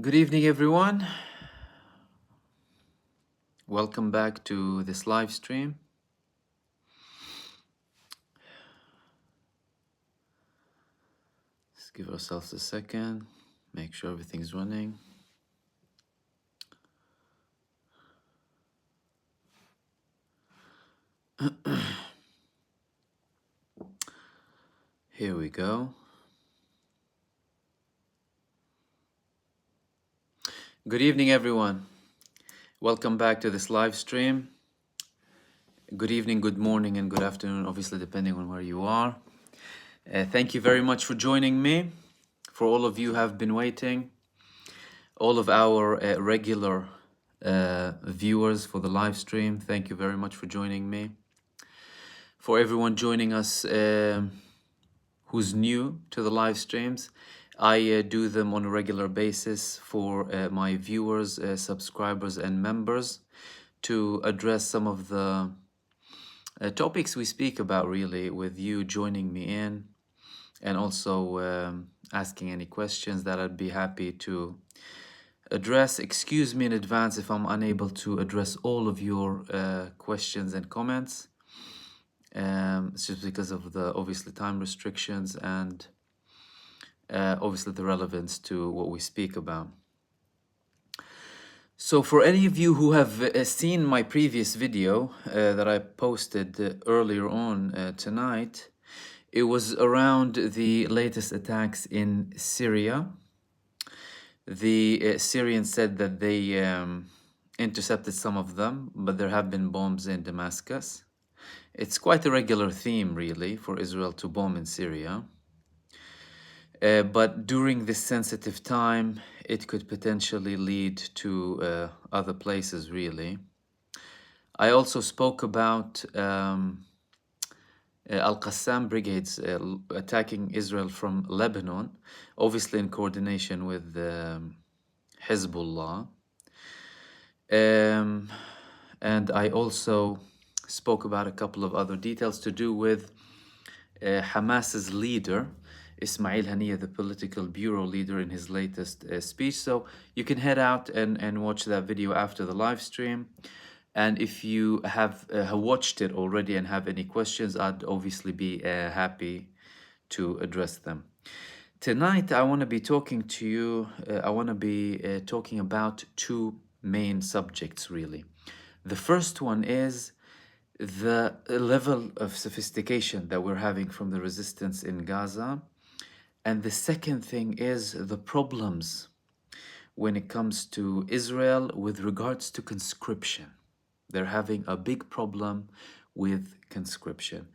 Good evening, everyone. Welcome back to this live stream. Let's give ourselves a second, make sure everything's running. Here we go. Good evening, everyone. Welcome back to this live stream. Good evening, good morning, and good afternoon, obviously, depending on where you are. Thank you very much for joining me. For all of you who have been waiting, all of our regular viewers for the live stream, thank you very much for joining me. For everyone joining us who's new to the live streams, I do them on a regular basis for my viewers, subscribers, and members to address some of the topics we speak about, really, with you joining me in, and also asking any questions that I'd be happy to address. Excuse me in advance if I'm unable to address all of your questions and comments. It's just because of the obviously time restrictions and obviously the relevance to what we speak about. So for any of you who have seen my previous video that I posted earlier on tonight, it was around the latest attacks in Syria. The Syrians said that they intercepted some of them, but there have been bombs in Damascus. It's quite a regular theme, really, for Israel to bomb in Syria. But during this sensitive time, it could potentially lead to other places, really. I also spoke about Al-Qassam Brigades attacking Israel from Lebanon, obviously in coordination with Hezbollah. And I also spoke about a couple of other details to do with Hamas's leader, Ismail Haniyeh, the political bureau leader, in his latest speech. So you can head out and watch that video after the live stream. And if you have watched it already and have any questions, I'd obviously be happy to address them. Tonight, I want to be talking to you, I want to be talking about two main subjects, really. The first one is the level of sophistication that we're having from the resistance in Gaza. And the second thing is the problems when it comes to Israel with regards to conscription. They're having a big problem with conscription.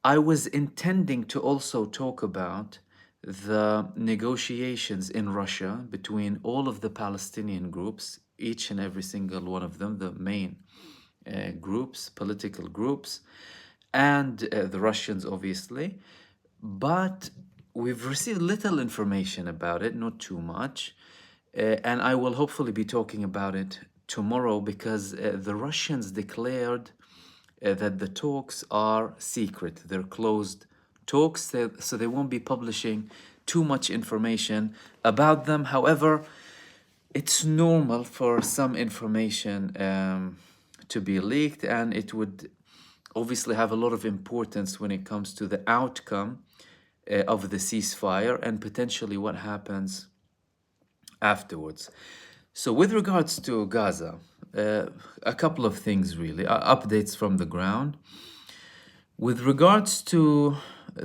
I was intending to also talk about the negotiations in Russia between all of the Palestinian groups, each and every single one of them, the main groups, political groups, and the Russians, obviously. But we've received little information about it, not too much. And I will hopefully be talking about it tomorrow because the Russians declared that the talks are secret. They're closed talks, so they won't be publishing too much information about them. However, it's normal for some information to be leaked, and it would obviously have a lot of importance when it comes to the outcome of the ceasefire and potentially what happens afterwards. So with regards to Gaza, a couple of things really, updates from the ground. With regards to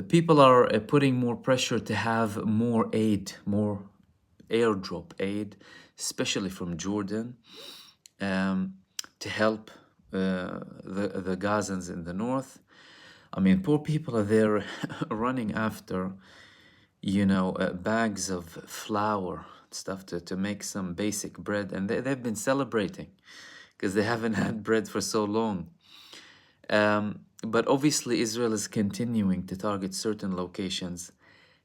people are putting more pressure to have more aid, more airdrop aid, especially from Jordan, to help the Gazans in the north. I mean, poor people are there running after, bags of flour, stuff to make some basic bread. And they've been celebrating because they haven't had bread for so long. But obviously, Israel is continuing to target certain locations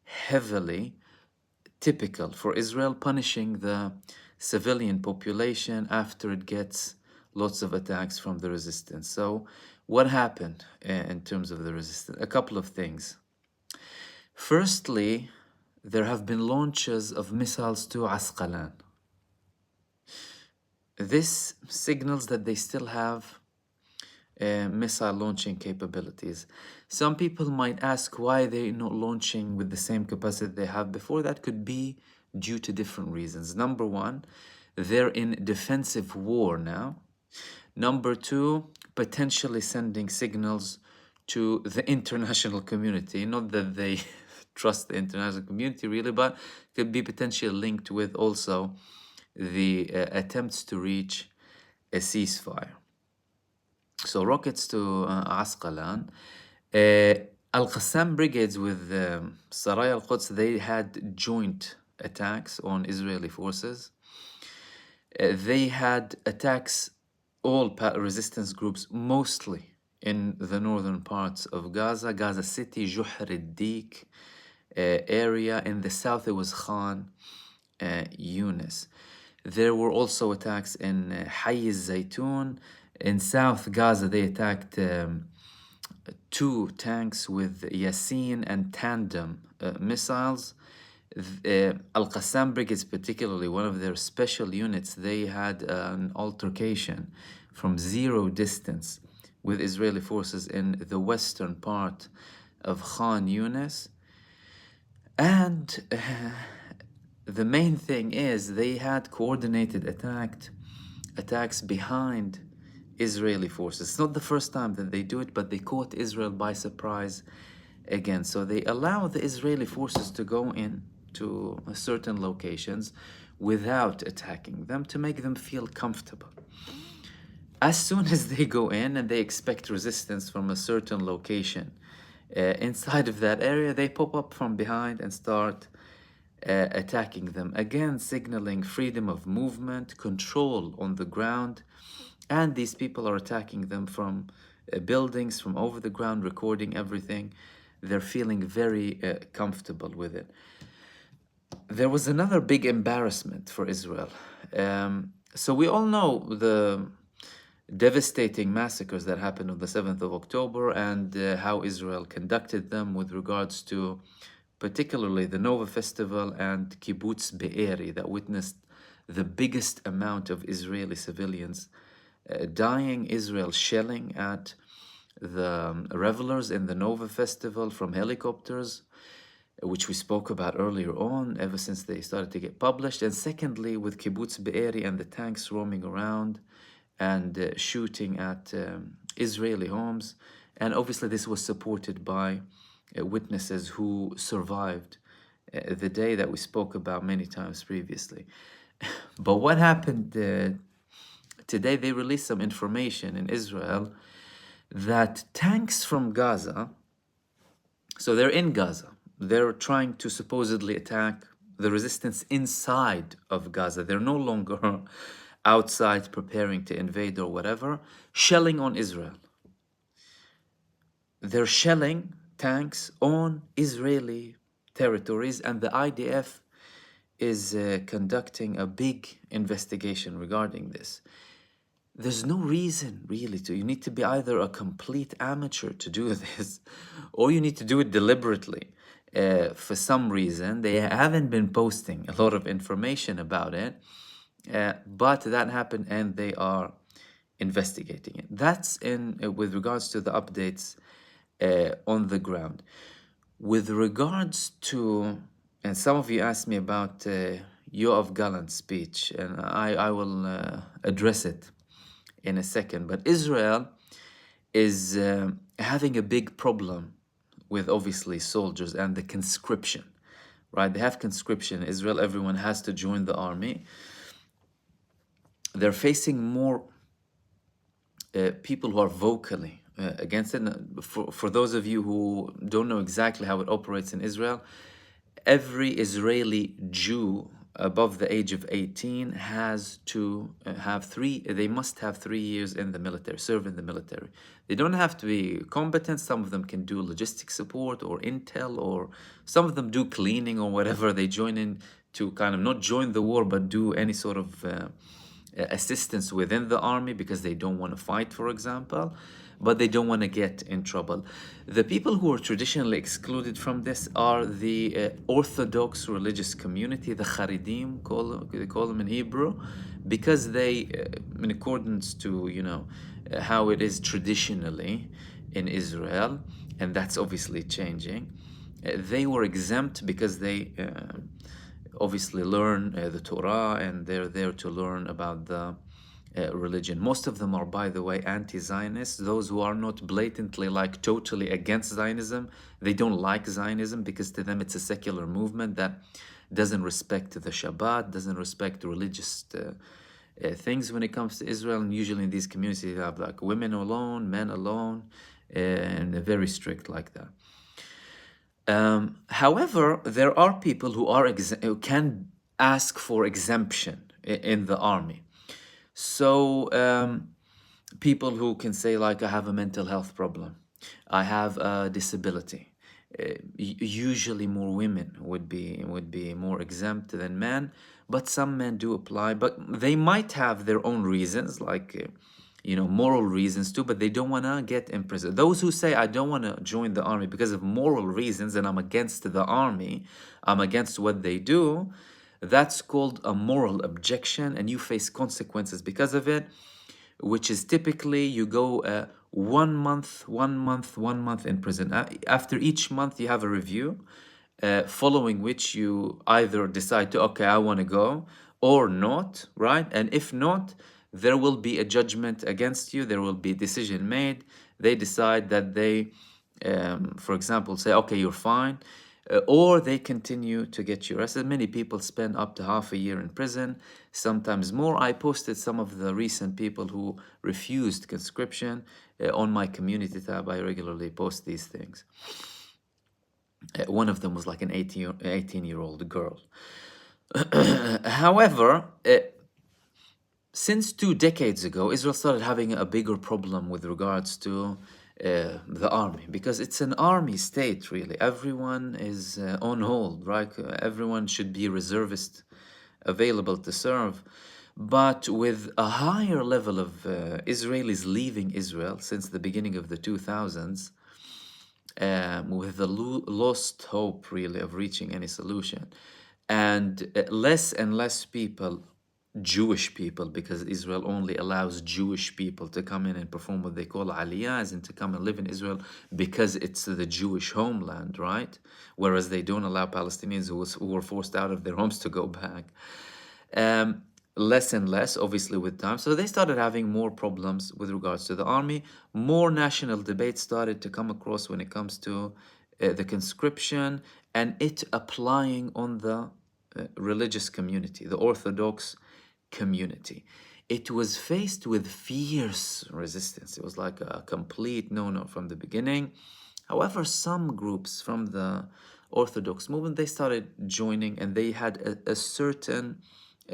heavily, typical for Israel, punishing the civilian population after it gets lots of attacks from the resistance. So what happened in terms of the resistance? A couple of things. Firstly, there have been launches of missiles to Asqalan. This signals that they still have missile launching capabilities. Some people might ask why they're not launching with the same capacity they have before. That could be due to different reasons. Number one, they're in defensive war now. Number two, potentially sending signals to the international community. Not that they trust the international community really, but could be potentially linked with also the attempts to reach a ceasefire. So rockets to Asqalan. Al-Qassam brigades with Saraya al-Quds, they had joint attacks on Israeli forces. They had attacks, all resistance groups, mostly in the northern parts of Gaza, Gaza City, Juhr al-Dik area. In the south, it was Khan Yunis. There were also attacks in Hayy al-Zaytun. In South Gaza, they attacked 2 tanks with Yasin and tandem missiles. Al-Qassam brigades, particularly one of their special units, they had an altercation from 0 distance with Israeli forces in the western part of Khan Yunis. And the main thing is they had coordinated attacks behind Israeli forces. It's not the first time that they do it, but they caught Israel by surprise again. So they allow the Israeli forces to go in to certain locations without attacking them to make them feel comfortable. As soon as they go in and they expect resistance from a certain location inside of that area, they pop up from behind and start attacking them. Again, signaling freedom of movement, control on the ground. And these people are attacking them from buildings, from over the ground, recording everything. They're feeling very comfortable with it. There was another big embarrassment for Israel. So we all know the devastating massacres that happened on the 7th of October and how Israel conducted them with regards to particularly the Nova Festival and Kibbutz Be'eri that witnessed the biggest amount of Israeli civilians dying. Israel shelling at the revelers in the Nova Festival from helicopters, which we spoke about earlier on, ever since they started to get published. And secondly, with Kibbutz Be'eri and the tanks roaming around and shooting at Israeli homes. And obviously this was supported by witnesses who survived the day that we spoke about many times previously. But what happened today, they released some information in Israel that tanks from Gaza, so they're in Gaza, they're trying to supposedly attack the resistance inside of Gaza. They're no longer outside preparing to invade or whatever, shelling on Israel. They're shelling tanks on Israeli territories, and the IDF is conducting a big investigation regarding this. There's no reason really to. You need to be either a complete amateur to do this, or you need to do it deliberately. For some reason, they haven't been posting a lot of information about it, but that happened and they are investigating it. That's in with regards to the updates on the ground. With regards to, and some of you asked me about Yoav Gallant's speech, and I will address it in a second. But Israel is having a big problem with obviously soldiers and the conscription, right? They have conscription in Israel. Everyone has to join the army. They're facing more people who are vocally against it. For those of you who don't know exactly how it operates in Israel, every Israeli Jew above the age of 18 has to they must have 3 years in the military, serve in the military. They don't have to be combatant. Some of them can do logistic support or intel, or some of them do cleaning or whatever. They join in to kind of not join the war, but do any sort of assistance within the army because they don't want to fight, for example. but they don't want to get in trouble. The people who are traditionally excluded from this are the Orthodox religious community, the Haredim, they call them in Hebrew, because they, in accordance to, how it is traditionally in Israel, and that's obviously changing, they were exempt because they obviously learn the Torah, and they're there to learn about the religion. Most of them are, by the way, anti-Zionists. Those who are not blatantly, like, totally against Zionism, they don't like Zionism because to them it's a secular movement that doesn't respect the Shabbat, doesn't respect religious things when it comes to Israel. And usually in these communities, you have like women alone, men alone, and they're very strict like that. However, there are people who can ask for exemption in the army. So people who can say, like, I have a mental health problem, I have a disability. Usually more women would be more exempt than men, but some men do apply. But they might have their own reasons, like moral reasons too, but they don't want to get imprisoned. Those who say, I don't want to join the army because of moral reasons and I'm against the army, I'm against what they do, that's called a moral objection, and you face consequences because of it, which is typically you go 1 month, 1 month, 1 month in prison. After each month, you have a review, following which you either decide to, okay, I want to go, or not, right? And if not, there will be a judgment against you. There will be a decision made. They decide that they, for example, say, okay, you're fine. Or they continue to get you arrested. Many people spend up to half a year in prison, sometimes more. I posted some of the recent people who refused conscription on my community tab. I regularly post these things. One of them was like an 18-year-old girl. However, since 2 decades ago, Israel started having a bigger problem with regards to the army, because it's an army state, really. Everyone is on hold, right? Everyone should be reservist, available to serve. But with a higher level of Israelis leaving Israel since the beginning of the 2000s, with the lost hope, really, of reaching any solution, and less and less people, Jewish people, because Israel only allows Jewish people to come in and perform what they call aliyahs, and to come and live in Israel because it's the Jewish homeland, right? Whereas they don't allow Palestinians who were forced out of their homes to go back. Less and less, obviously, with time. So they started having more problems with regards to the army. More national debate started to come across when it comes to the conscription and it applying on the religious community, the Orthodox community. It was faced with fierce resistance. It was like a complete no-no from the beginning. However, some groups from the Orthodox movement, they started joining, and they had a certain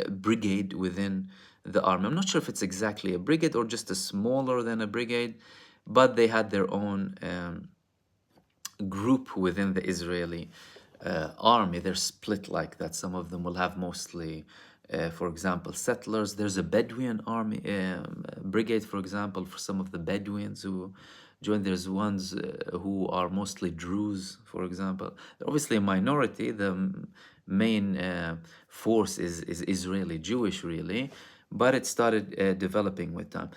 brigade within the army. I'm not sure if it's exactly a brigade or just a smaller than a brigade, but they had their own group within the Israeli army. They're split like that. Some of them will have mostly, for example, settlers. There's a Bedouin army brigade, for example, for some of the Bedouins who join. There's ones who are mostly Druze, for example. They're obviously a minority. The main force is Israeli Jewish, really, but it started developing with time.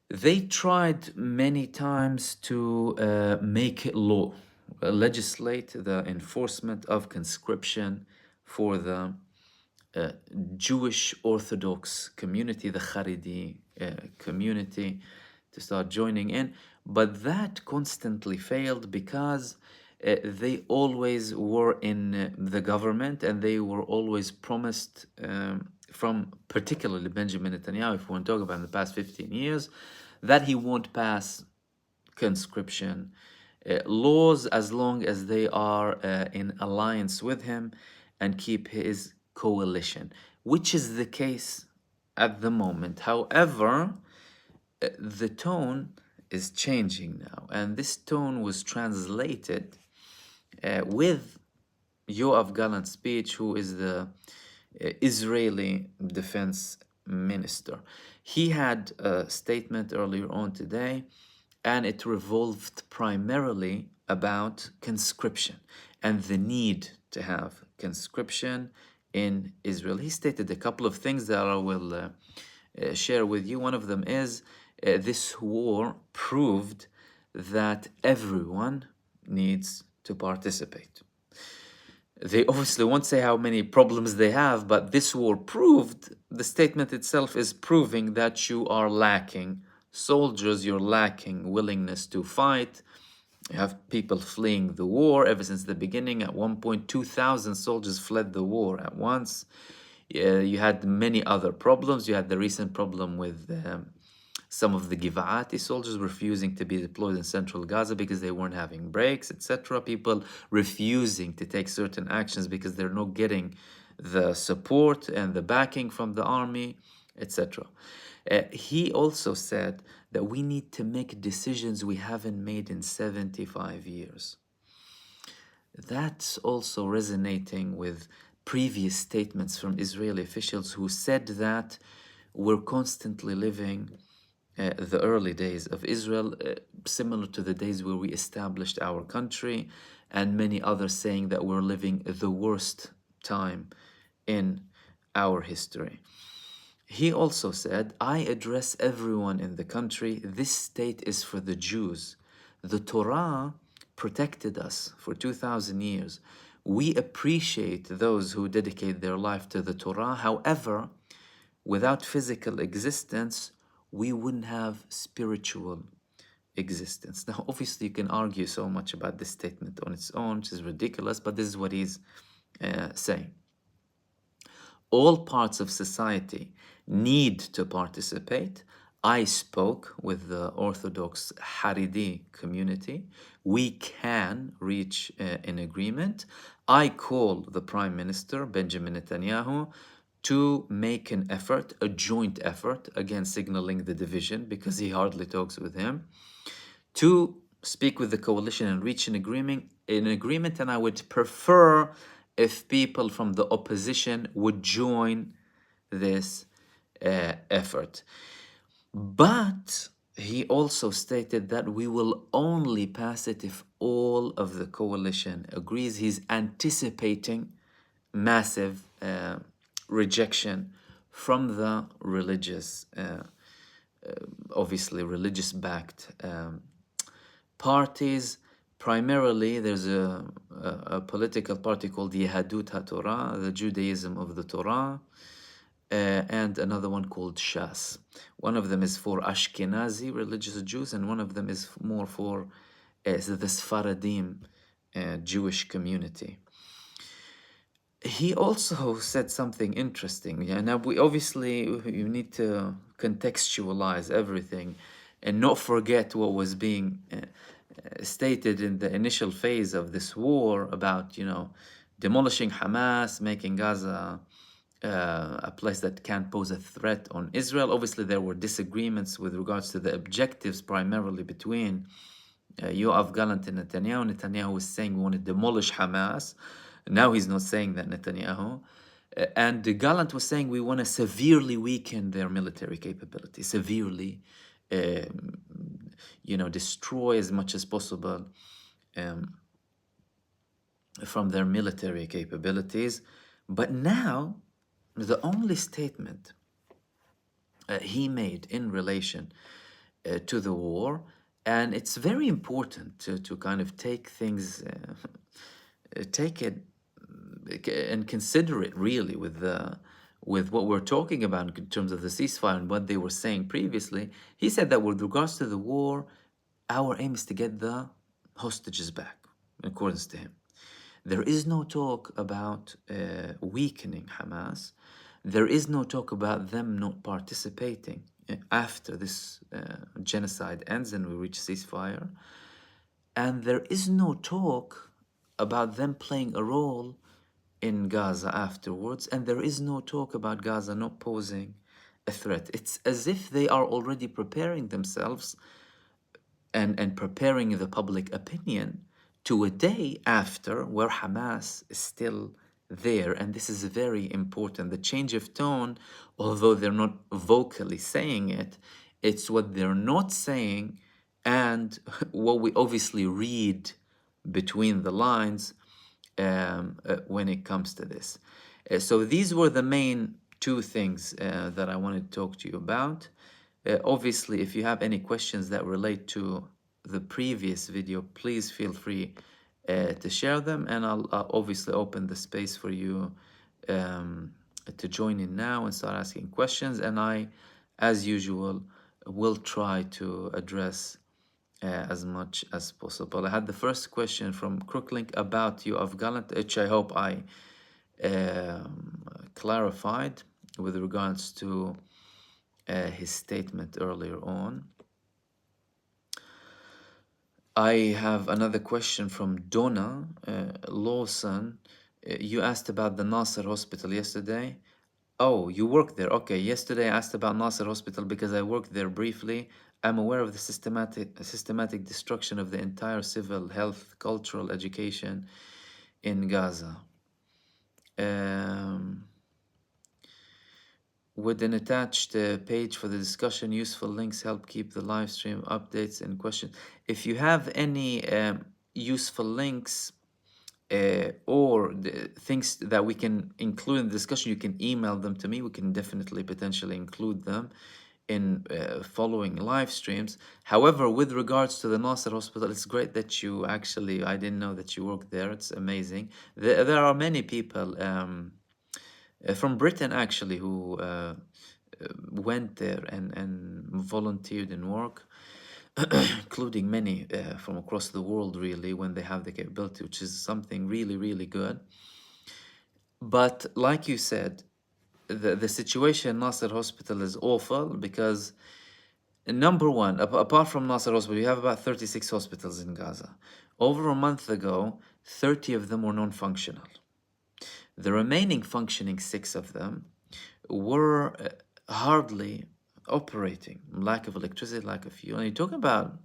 They tried many times to make law, legislate the enforcement of conscription for the Jewish Orthodox community, the Haredi community, to start joining in. But that constantly failed because they always were in the government, and they were always promised from particularly Benjamin Netanyahu, if we want to talk about in the past 15 years, that he won't pass conscription laws as long as they are in alliance with him and keep his coalition, which is the case at the moment. However, the tone is changing now, and this tone was translated with Yoav Gallant's speech, who is the Israeli defense minister. He had a statement earlier on today, and it revolved primarily about conscription and the need to have conscription in Israel. He stated a couple of things that I will share with you. One of them is this war proved that everyone needs to participate. They obviously won't say how many problems they have, but this war proved, the statement itself is proving that you are lacking soldiers, you're lacking willingness to fight. You have people fleeing the war ever since the beginning. At one point, 2,000 soldiers fled the war at once. You had many other problems. You had the recent problem with some of the Giva'ati soldiers refusing to be deployed in central Gaza because they weren't having breaks, etc. People refusing to take certain actions because they're not getting the support and the backing from the army, etc. He also said that we need to make decisions we haven't made in 75 years. That's also resonating with previous statements from Israeli officials who said that we're constantly living the early days of Israel, similar to the days where we established our country, and many others saying that we're living the worst time in our history. He also said, I address everyone in the country. This state is for the Jews. The Torah protected us for 2,000 years. We appreciate those who dedicate their life to the Torah. However, without physical existence, we wouldn't have spiritual existence. Now, obviously, you can argue so much about this statement on its own, which is ridiculous, but this is what he's saying. All parts of society need to participate. I spoke with the Orthodox Haredi community. We can reach an agreement. I call the Prime Minister, Benjamin Netanyahu, to make an effort, a joint effort, again signaling the division because he hardly talks with him, to speak with the coalition and reach an agreement, and I would prefer if people from the opposition would join this effort. But he also stated that we will only pass it if all of the coalition agrees. He's anticipating massive rejection from the religious, obviously religious-backed parties. Primarily, there's a political party called Yehadut HaTorah, the Judaism of the Torah, and another one called Shas. One of them is for Ashkenazi religious Jews, and one of them is more for the Sfaradim Jewish community. He also said something interesting. Yeah, now you need to contextualize everything and not forget what was being stated in the initial phase of this war about, demolishing Hamas, making Gaza a place that can pose a threat on Israel. Obviously, there were disagreements with regards to the objectives, primarily between Yoav Gallant and Netanyahu. Netanyahu was saying we want to demolish Hamas. Now he's not saying that, Netanyahu. And Gallant was saying we want to severely weaken their military capability, severely, destroy as much as possible from their military capabilities. But now, the only statement he made in relation to the war, and it's very important to kind of take things, take it and consider it really with what we're talking about in terms of the ceasefire and what they were saying previously. He said that with regards to the war, our aim is to get the hostages back, in accordance to him. There is no talk about weakening Hamas. There is no talk about them not participating after this genocide ends and we reach ceasefire. And there is no talk about them playing a role in Gaza afterwards. And there is no talk about Gaza not posing a threat. It's as if they are already preparing themselves and preparing the public opinion to a day after where Hamas is still there. And this is very important. The change of tone, although they're not vocally saying it, it's what they're not saying and what we obviously read between the lines when it comes to this. So these were the main two things that I wanted to talk to you about. Obviously, if you have any questions that relate to the previous video, please feel free to share them, and I'll obviously open the space for you to join in now and start asking questions. And I, as usual, will try to address as much as possible. I had the first question from Crooklink about IOF Gallant, which I hope I clarified with regards to his statement earlier on. I have another question from Donna Lawson. You asked about the Nasser Hospital yesterday. Oh, you worked there. Okay, yesterday I asked about Nasser Hospital because I worked there briefly. I'm aware of the systematic destruction of the entire civil, health, cultural, education in Gaza. Would an attached page for the discussion, useful links help keep the live stream updates and questions? If you have any useful links or the things that we can include in the discussion, you can email them to me. We can definitely potentially include them in following live streams. However, with regards to the Nasser Hospital, it's great that you actually, I didn't know that you worked there. It's amazing. There are many people from Britain actually who went there and volunteered in work, including many from across the world, really, when they have the capability, which is something really, really good. But like you said, the situation in Nasser Hospital is awful because, number one, apart from Nasser Hospital, you have about 36 hospitals in Gaza. Over a month ago, 30 of them were non-functional. The remaining functioning 6 of them were hardly operating. Lack of electricity, lack of fuel. And you talk about,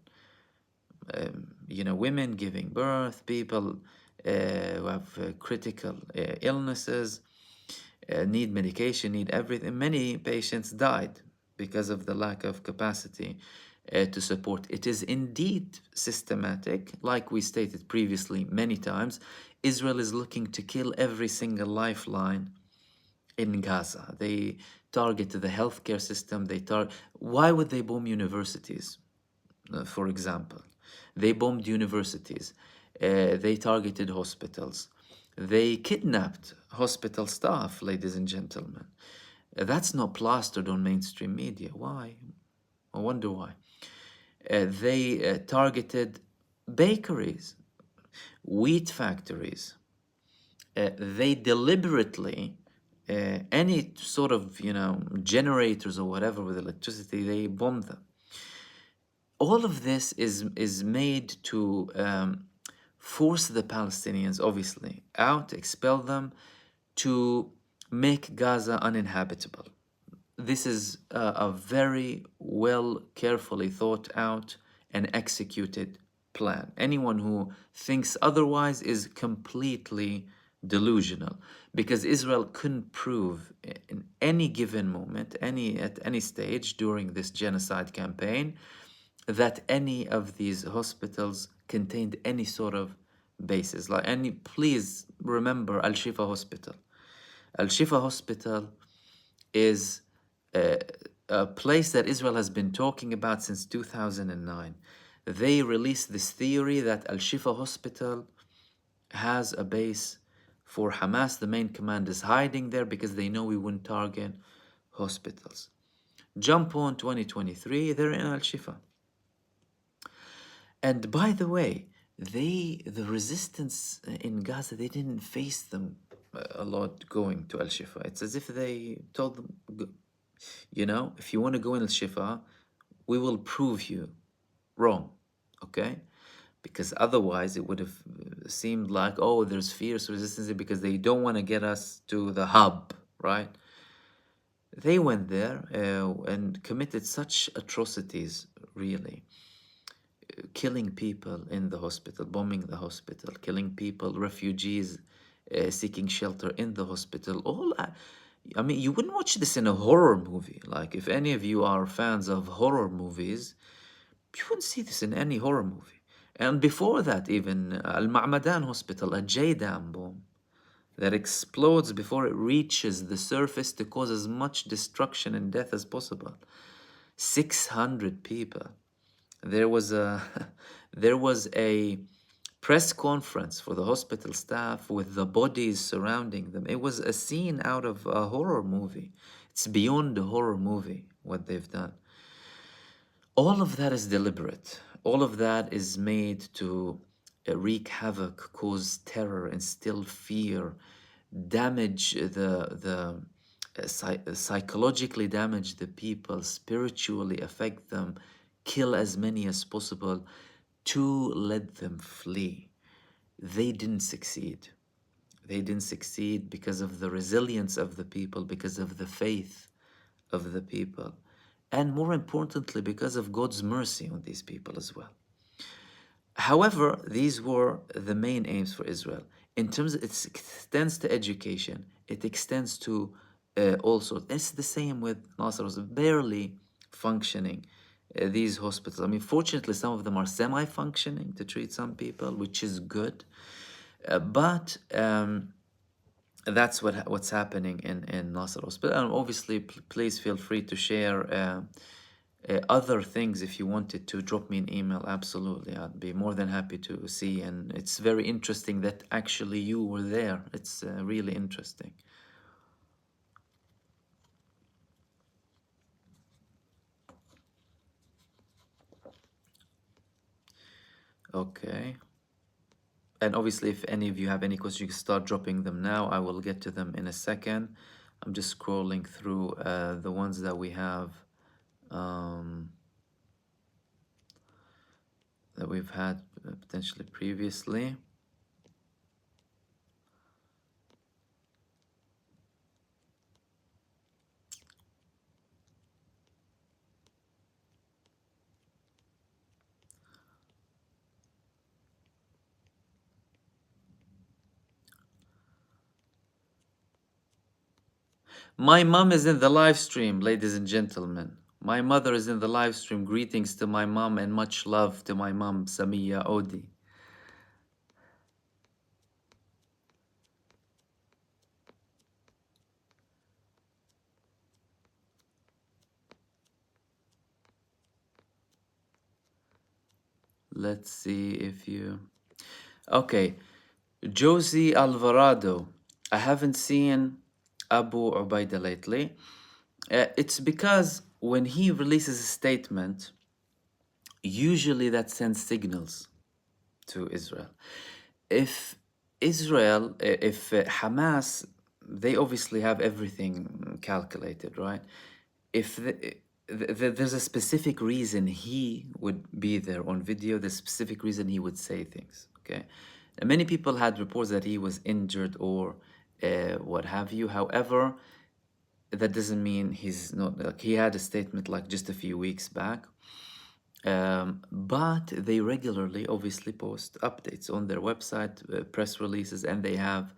women giving birth, people who have critical illnesses, need medication, need everything. Many patients died because of the lack of capacity to support. It is indeed systematic. Like we stated previously many times, Israel is looking to kill every single lifeline in Gaza. They target the healthcare system. Why would they bomb universities, for example? They bombed universities. They targeted hospitals. They kidnapped hospital staff, ladies and gentlemen. That's not plastered on mainstream media. Why? I wonder why. They targeted bakeries, wheat factories. They deliberately, any sort of, generators or whatever with electricity, they bombed them. All of this is made to force the Palestinians, obviously, out, expel them, to make Gaza uninhabitable. This is a very well, carefully thought out and executed plan. Anyone who thinks otherwise is completely delusional, because Israel couldn't prove in any given moment, at any stage during this genocide campaign, that any of these hospitals contained any sort of basis. Please remember Al-Shifa Hospital. Al-Shifa Hospital is a place that Israel has been talking about since 2009. They released this theory that Al-Shifa Hospital has a base for Hamas. The main command is hiding there because they know we wouldn't target hospitals. Jump on 2023, they're in Al-Shifa. And by the way, the resistance in Gaza, they didn't face them a lot going to Al-Shifa. It's as if they told them, if you want to go in Al-Shifa, we will prove you wrong, okay? Because otherwise it would have seemed like, oh, there's fierce resistance because they don't want to get us to the hub, right? They went there and committed such atrocities, really. Killing people in the hospital, bombing the hospital, killing people, refugees seeking shelter in the hospital. I mean, you wouldn't watch this in a horror movie. Like, if any of you are fans of horror movies, You wouldn't see this in any horror movie. And before that, even Al-Ma'madan Hospital, a J-dam bomb that explodes before it reaches the surface to cause as much destruction and death as possible. 600 people. There was a there was a press conference for the hospital staff with the bodies surrounding them. It was a scene out of a horror movie. It's beyond a horror movie what they've done. All of that is deliberate. All of that is made to wreak havoc, cause terror, instill fear, damage psychologically damage the people, spiritually affect them, kill as many as possible to let them flee. They didn't succeed. They didn't succeed because of the resilience of the people, because of the faith of the people, and more importantly, because of God's mercy on these people as well. However, these were the main aims for Israel. In terms of, it extends to education, it extends to also, it's the same with Nasser, was barely functioning, these hospitals. I mean, fortunately, some of them are semi-functioning to treat some people, which is good. But that's what's happening in Nasser Hospital. And obviously, please feel free to share other things if you wanted to. Drop me an email. Absolutely, I'd be more than happy to see. And it's very interesting that actually you were there. It's really interesting. Okay. And obviously, if any of you have any questions, you can start dropping them now. I will get to them in a second. I'm just scrolling through the ones that we have, that we've had potentially previously. My mom is in the live stream, ladies and gentlemen. My mother is in the live stream. Greetings to my mom and much love to my mom, Samia Odi. Let's see if you... Okay. Josie Alvarado. I haven't seen Abu Ubaida lately. It's because when he releases a statement, usually that sends signals to Israel. If Israel, if Hamas, they obviously have everything calculated, right? If there's a specific reason he would be there on video, the specific reason he would say things, okay? And many people had reports that he was injured or what have you. However, that doesn't mean he's not, like, he had a statement like just a few weeks back. But they regularly obviously post updates on their website, press releases, and they have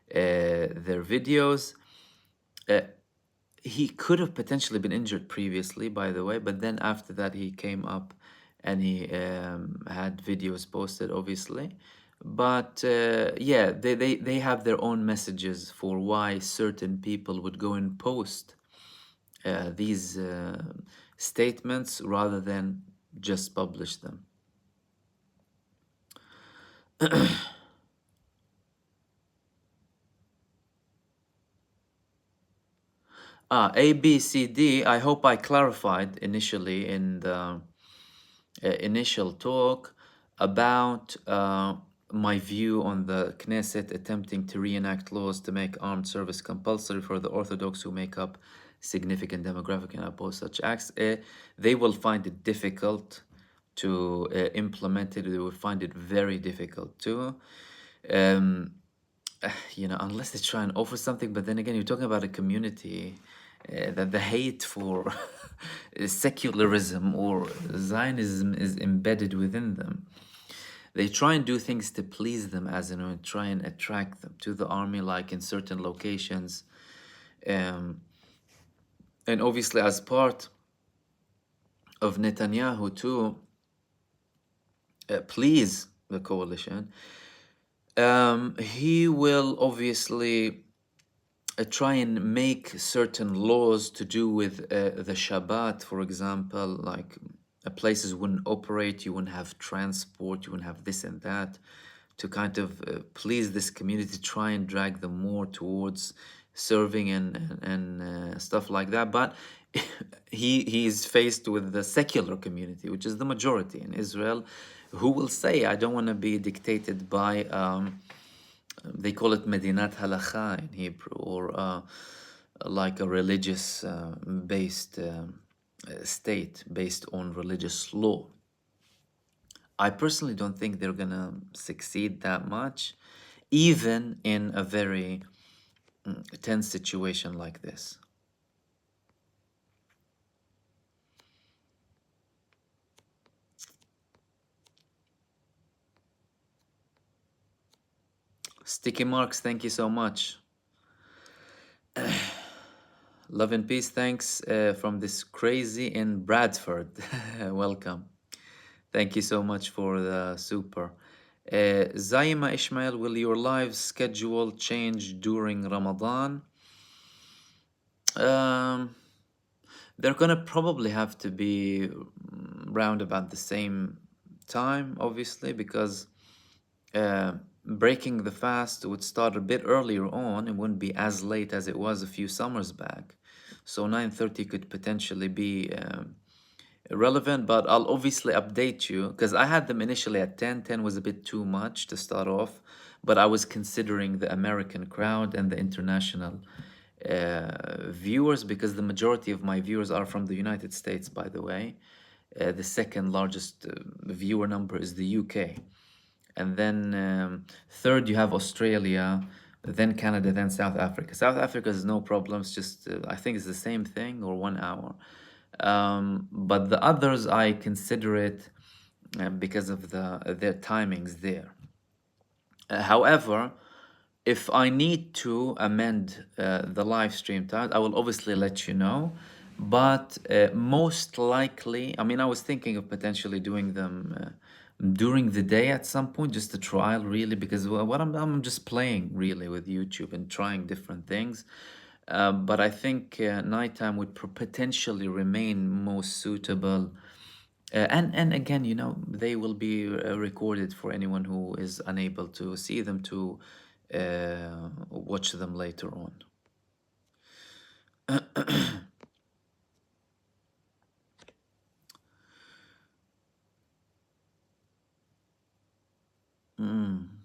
their videos. He could have potentially been injured previously, by the way, but then after that he came up and he had videos posted, obviously. But yeah, they have their own messages for why certain people would go and post these statements rather than just publish them. A, B, C, D, I hope I clarified initially in the initial talk about my view on the Knesset attempting to reenact laws to make armed service compulsory for the Orthodox who make up significant demographic and oppose such acts. They will find it difficult to implement it. They will find it very difficult too. You know, unless they try and offer something, but then again, you're talking about a community that the hate for secularism or Zionism is embedded within them. They try and do things to please them, as in, try and attract them to the army, like in certain locations. And obviously, as part of Netanyahu too, please the coalition, he will obviously try and make certain laws to do with the Shabbat, for example, like places wouldn't operate, you wouldn't have transport, you wouldn't have this and that, to kind of please this community, try and drag them more towards serving and stuff like that. But he's faced with the secular community, which is the majority in Israel, who will say, I don't want to be dictated by they call it Medinat Halakha in Hebrew, or like a religious based state based on religious law. I personally don't think they're gonna succeed that much, even in a very tense situation like this. Sticky Marks, thank you so much. Love and peace, thanks from this crazy in Bradford. Welcome. Thank you so much for the super. Zaima Ishmael, will your live schedule change during Ramadan? They're gonna probably have to be round about the same time, obviously, because breaking the fast would start a bit earlier on. It wouldn't be as late as it was a few summers back. So 9:30 could potentially be irrelevant, but I'll obviously update you, because I had them initially at 10. 10 was a bit too much to start off, but I was considering the American crowd and the international viewers, because the majority of my viewers are from the United States, by the way. The second largest viewer number is the UK. And then third, you have Australia, then Canada, then South Africa. South Africa is no problems, just I think it's the same thing, or 1 hour. But the others, I consider it because of their timings there. However, if I need to amend the live stream time, I will obviously let you know. But most likely, I mean, I was thinking of potentially doing them during the day at some point, just a trial, really, because what I'm just playing really with YouTube and trying different things. But I think nighttime would potentially remain most suitable. And again, you know, they will be recorded for anyone who is unable to see them, to watch them later on.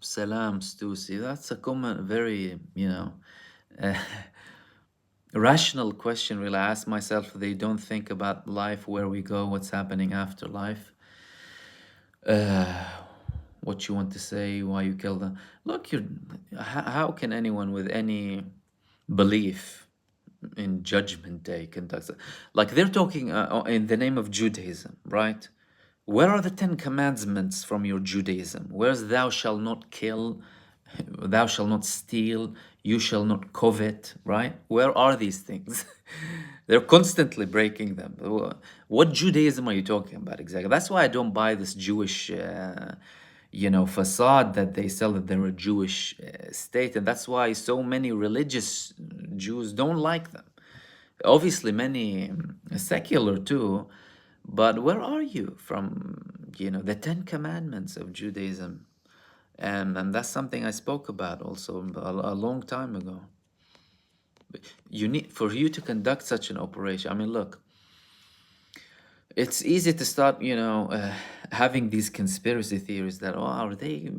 Salam, Stussy. That's a common, very, you know, rational question, really. I ask myself, they don't think about life, where we go, what's happening after life. What you want to say, why you kill them. Look, how can anyone with any belief in Judgment Day conduct, like they're talking in the name of Judaism, right? Where are the 10 commandments from your Judaism? Where's thou shalt not kill, thou shalt not steal, you shall not covet, right? Where are these things? They're constantly breaking them. What Judaism are you talking about exactly? That's why I don't buy this Jewish, you know, facade that they sell, that they're a Jewish state. And that's why so many religious Jews don't like them. Obviously, many secular too. But where are you from, you know, the 10 commandments of Judaism? And that's something I spoke about also a long time ago. You need, for you to conduct such an operation, I mean, look, it's easy to start, you know, having these conspiracy theories that, oh, are they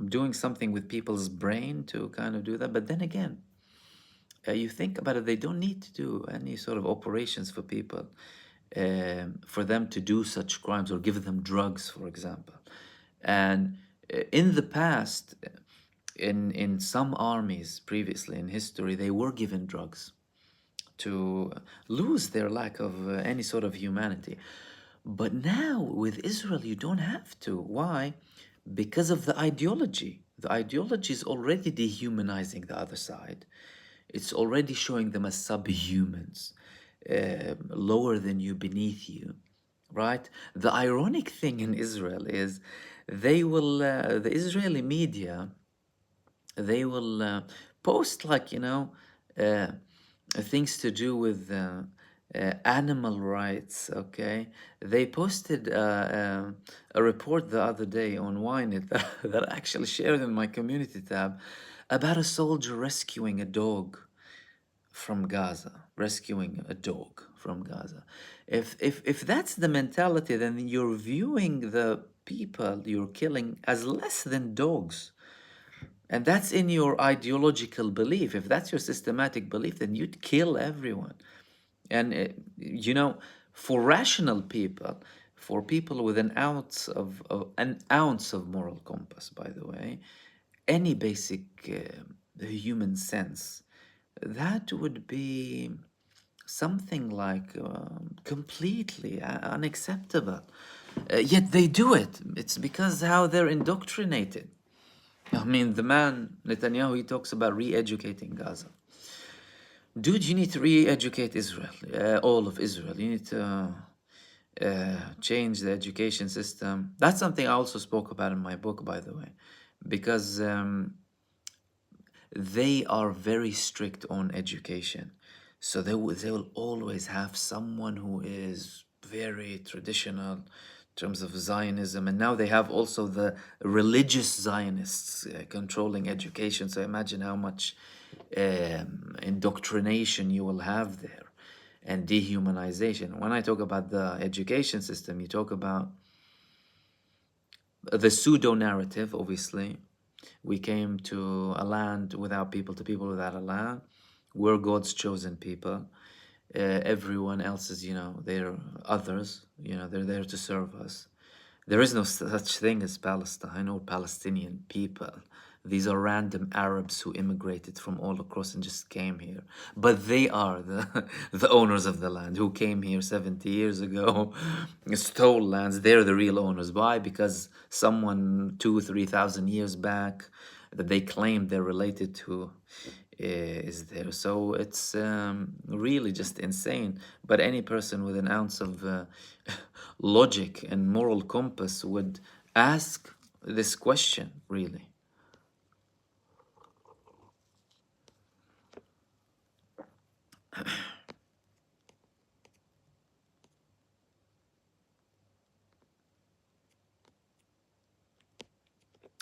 doing something with people's brain to kind of do that? But then again, you think about it, they don't need to do any sort of operations for people, for them to do such crimes, or give them drugs, for example. And in the past, in some armies previously in history, they were given drugs to lose their lack of any sort of humanity. But now with Israel, you don't have to. Why? Because of the ideology. The ideology is already dehumanizing the other side. It's already showing them as subhumans, lower than you, beneath you, right? The ironic thing in Israel is they will, the Israeli media, they will post like, uh, things to do with animal rights. Okay, they posted a report the other day on Ynet that I actually shared in my community tab about a soldier rescuing a dog from Gaza, rescuing a dog from Gaza. If that's the mentality, then you're viewing the people you're killing as less than dogs. And that's in your ideological belief. If that's your systematic belief, then you'd kill everyone. And for rational people, for people with an ounce of moral compass, by the way, any basic human sense, that would be something like completely unacceptable. Yet they do it. It's because how they're indoctrinated. I mean, the man, Netanyahu, he talks about re-educating Gaza. Dude, you need to re-educate Israel, all of Israel. You need to change the education system. That's something I also spoke about in my book, by the way, because they are very strict on education. So they will always have someone who is very traditional in terms of Zionism. And now they have also the religious Zionists controlling education. So imagine how much indoctrination you will have there and dehumanization. When I talk about the education system, you talk about the pseudo narrative, obviously. We came to a land without people, to people without a land. We're God's chosen people. Everyone else is, they're others. They're there to serve us. There is no such thing as Palestine or Palestinian people. These are random Arabs who immigrated from all across and just came here. But they are the owners of the land who came here 70 years ago, stole lands. They're the real owners. Why? Because someone 2,000-3,000 years back that they claimed they're related to is there. So it's really just insane. But any person with an ounce of logic and moral compass would ask this question, really.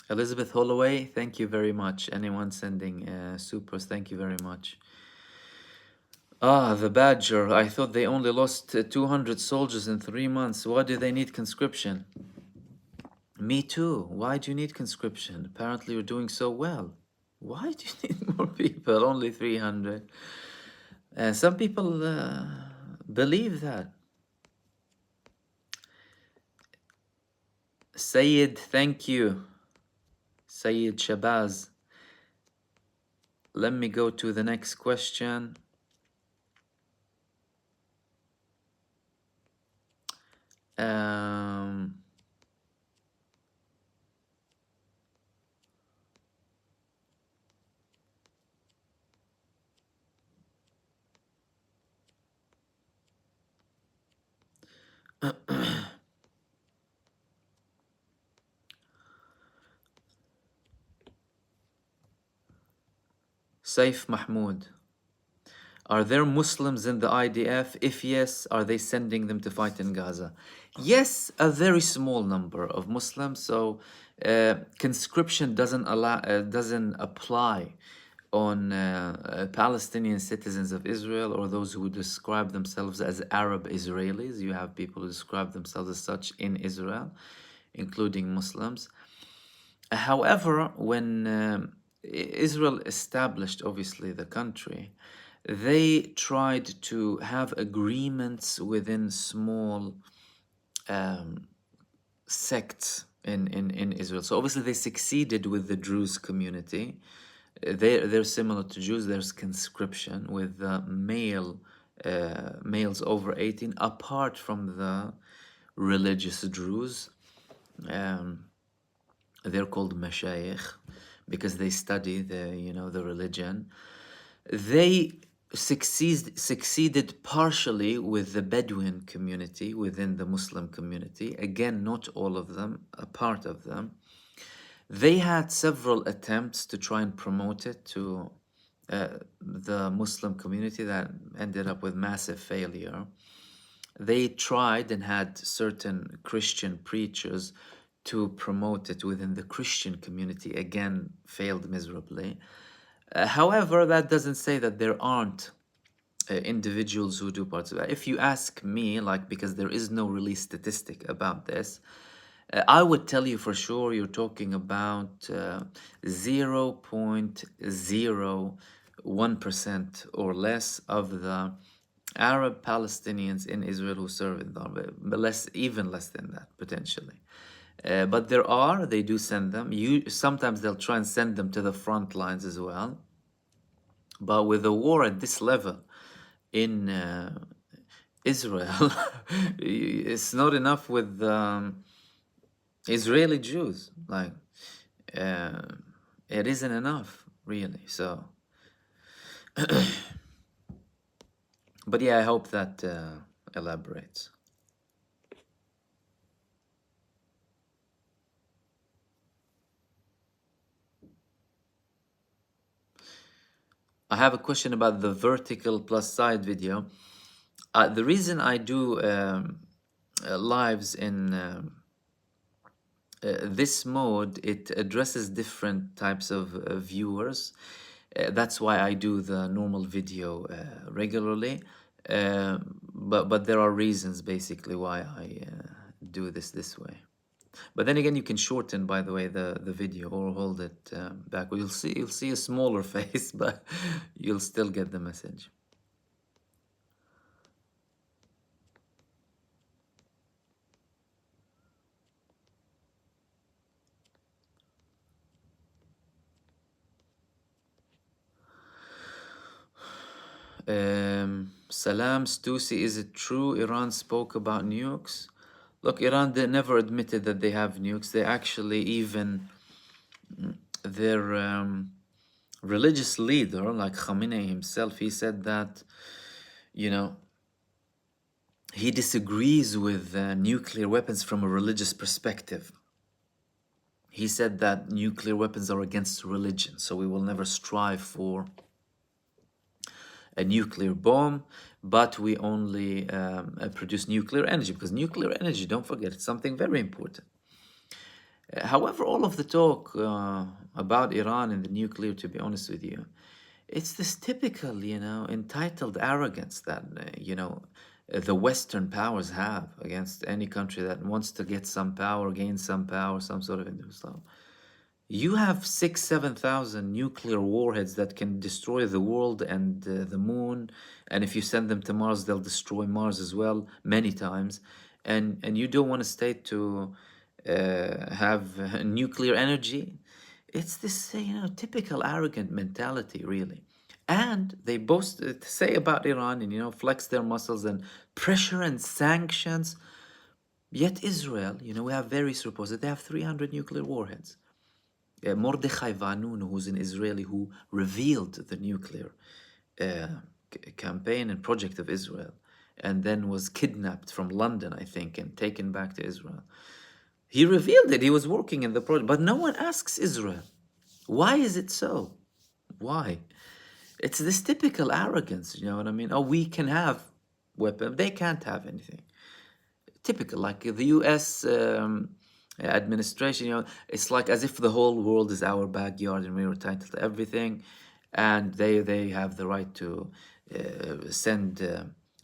Elizabeth Holloway, thank you very much. Anyone sending supers, thank you very much. The Badger. I thought they only lost 200 soldiers in 3 months. Why do they need conscription? Me too. Why do you need conscription? Apparently you're doing so well. Why do you need more people? Only 300. And some people believe that. Sayed, thank you. Sayed Shabazz. Let me go to the next question. Saif Mahmoud. Are there Muslims in the IDF? If yes, are they sending them to fight in Gaza? Yes, a very small number of Muslims. So conscription doesn't apply on Palestinian citizens of Israel or those who describe themselves as Arab Israelis. You have people who describe themselves as such in Israel, including Muslims. However, when Israel established, obviously, the country, they tried to have agreements within small sects in Israel. So obviously they succeeded with the Druze community. They're similar to Jews. There's conscription with males over 18, apart from the religious Druze. They're called mashayikh because they study the religion. They succeeded partially with the Bedouin community within the Muslim community. Again, not all of them, a part of them. They had several attempts to try and promote it to the Muslim community that ended up with massive failure. They tried and had certain Christian preachers to promote it within the Christian community, again, failed miserably. However, that doesn't say that there aren't individuals who do parts of that. If you ask me, like, because there is no release statistic about this, I would tell you for sure you're talking about 0.01% or less of the Arab Palestinians in Israel who serve in the army, but even less than that, potentially. But they do send them. Sometimes they'll try and send them to the front lines as well. But with the war at this level in Israel, it's not enough with Israeli Jews. Like, it isn't enough, really. So, but yeah, I hope that elaborates. I have a question about the vertical plus side video. The reason I do lives in this mode, it addresses different types of viewers. That's why I do the normal video regularly. But there are reasons basically why I do this way. But then again, you can shorten, by the way, the video or hold it back. You'll see a smaller face, but you'll still get the message. Salam Stussy, is it true Iran spoke about nukes? Look, Iran, they never admitted that they have nukes. They actually even, their religious leader, like Khamenei himself, he said that, you know, he disagrees with nuclear weapons from a religious perspective. He said that nuclear weapons are against religion, so we will never strive for a nuclear bomb, but we only produce nuclear energy, because nuclear energy, don't forget, it's something very important. However, all of the talk about Iran and the nuclear, to be honest with you, it's this typical, entitled arrogance that, the Western powers have against any country that wants to get some power, gain some power, some sort of Islam. You have 7,000 nuclear warheads that can destroy the world and the moon, and if you send them to Mars, they'll destroy Mars as well many times. And you don't want a state to have nuclear energy. It's this typical arrogant mentality, really. And they boast say about Iran and flex their muscles and pressure and sanctions. Yet Israel, we have various reports that they have 300 nuclear warheads. Mordechai Vanun, who's an Israeli who revealed the nuclear campaign and project of Israel, and then was kidnapped from London, I think, and taken back to Israel. He revealed it. He was working in the project, but no one asks Israel. Why is it so? Why? It's this typical arrogance, you know what I mean? Oh, we can have weapons. They can't have anything. Typical, like the U.S. Administration, it's like as if the whole world is our backyard and we're entitled to everything, and they have the right to send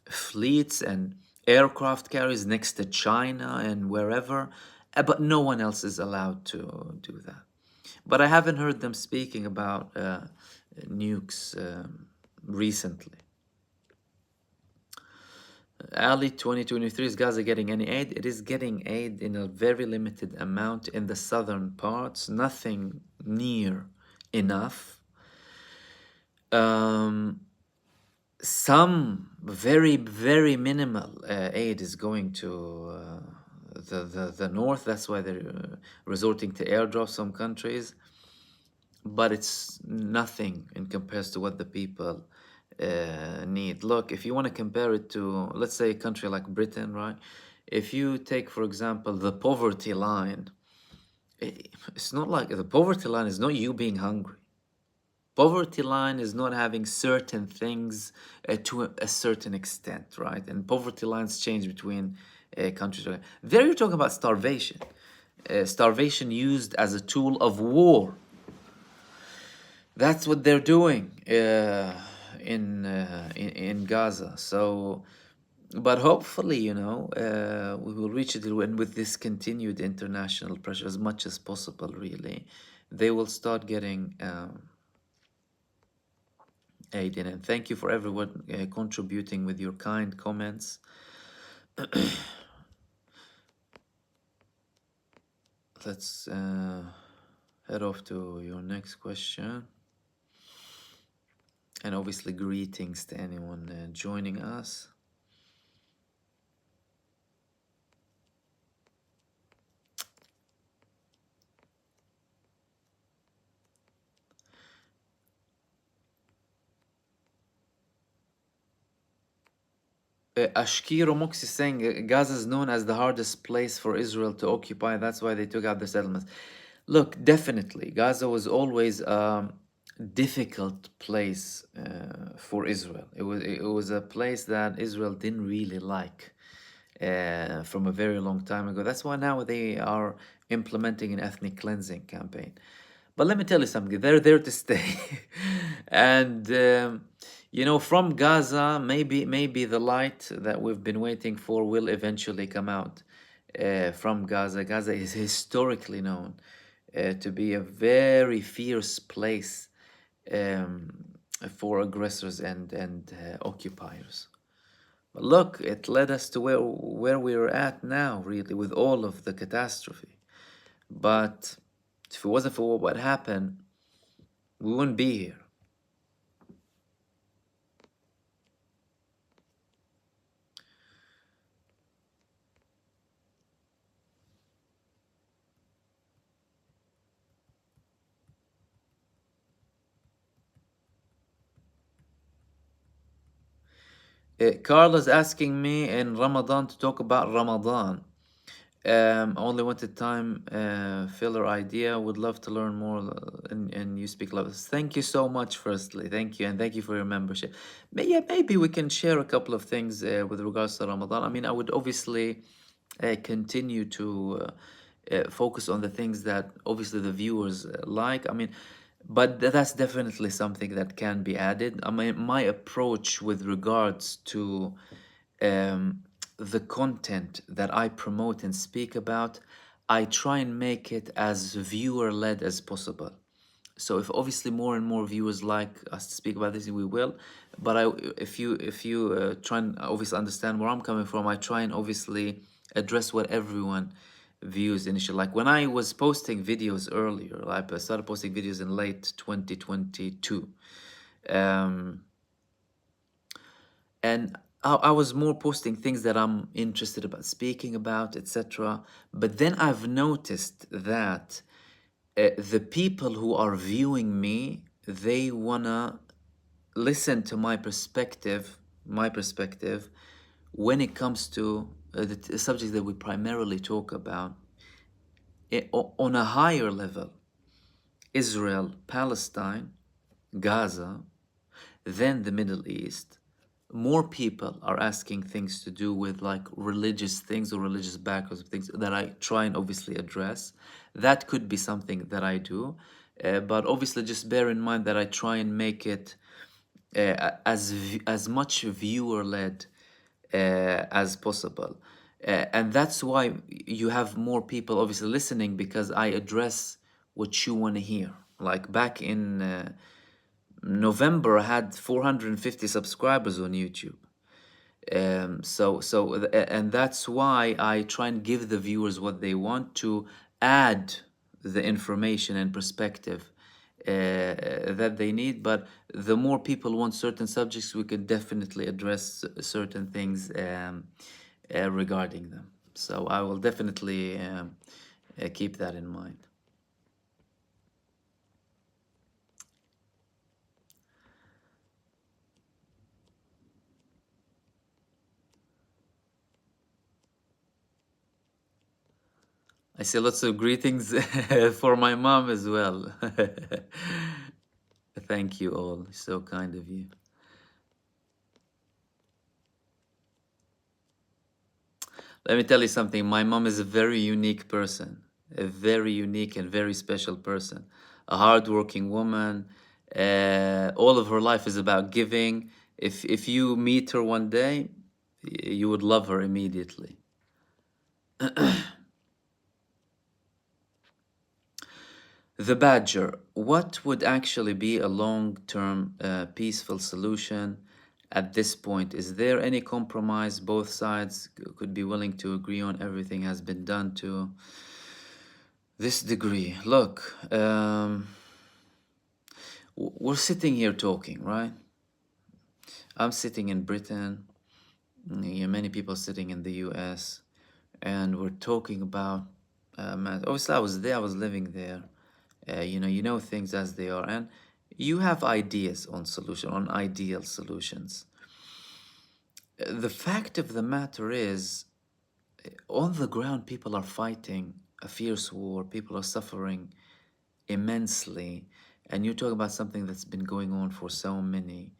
fleets and aircraft carriers next to China and wherever, but no one else is allowed to do that. But I haven't heard them speaking about nukes recently. Ali 2023, is Gaza getting any aid? It is getting aid in a very limited amount in the southern parts, nothing near enough. Some very, very minimal aid is going to the north. That's why they're resorting to airdrops, some countries. But it's nothing in comparison to what the people need. Look, if you want to compare it to, let's say, a country like Britain, right? If you take, for example, the poverty line, it's not like the poverty line is not you being hungry. Poverty line is not having certain things to a certain extent, right? And poverty lines change between countries. There you're talking about starvation. Starvation used as a tool of war. That's what they're doing in Gaza. So, but hopefully, we will reach it, and with this continued international pressure as much as possible, really, they will start getting aid in. And thank you for everyone contributing with your kind comments. Let's head off to your next question. And obviously, greetings to anyone joining us. Ashkiro Mox is saying Gaza is known as the hardest place for Israel to occupy. That's why they took out the settlements. Look, definitely, Gaza was always a difficult place for Israel. It was a place that Israel didn't really like from a very long time ago. That's why now they are implementing an ethnic cleansing campaign. But let me tell you something, they're there to stay. And from Gaza, maybe the light that we've been waiting for will eventually come out from Gaza. Gaza is historically known to be a very fierce place for aggressors and occupiers. But look, it led us to where we're at now, really, with all of the catastrophe. But if it wasn't for what happened, we wouldn't be here. Carla's asking me in Ramadan to talk about Ramadan. Only wanted time filler idea. Would love to learn more, and you speak love. Thank you so much. Firstly, thank you, and thank you for your membership. Maybe we can share a couple of things with regards to Ramadan. I mean, I would obviously continue to focus on the things that obviously the viewers like. I mean, but that's definitely something that can be added. I mean, my approach with regards to the content that I promote and speak about, I try and make it as viewer-led as possible. So if obviously more and more viewers like us to speak about this, we will. But if you try and obviously understand where I'm coming from, I try and obviously address what everyone views initially. Like when I was posting videos earlier, like I started posting videos in late 2022. And I was more posting things that I'm interested about speaking about, etc. But then I've noticed that the people who are viewing me, they wanna listen to my perspective when it comes to the subject that we primarily talk about on a higher level: Israel, Palestine, Gaza, then the Middle East. More people are asking things to do with like religious things or religious backgrounds of things that I try and obviously address. That could be something that I do, but obviously just bear in mind that I try and make it as much viewer-led as possible. And that's why you have more people obviously listening, because I address what you want to hear. Like back in November, I had 450 subscribers on YouTube. And that's why I try and give the viewers what they want, to add the information and perspective that they need. But the more people want certain subjects, we can definitely address certain things regarding them. So I will definitely keep that in mind. I say lots of greetings for my mom as well. Thank you all. So kind of you. Let me tell you something. My mom is a very unique person, a very unique and very special person, a hardworking woman. All of her life is about giving. If you meet her one day, you would love her immediately. The Badger. What would actually be a long-term peaceful solution at this point? Is there any compromise both sides could be willing to agree on? Everything has been done to this degree. Look, we're sitting here talking, right? I'm sitting in Britain, many people sitting in the US, and we're talking about, obviously I was there, I was living there. You know things as they are, and you have ideas on ideal solutions. The fact of the matter is, on the ground, people are fighting a fierce war. People are suffering immensely, and you're talking about something that's been going on for so many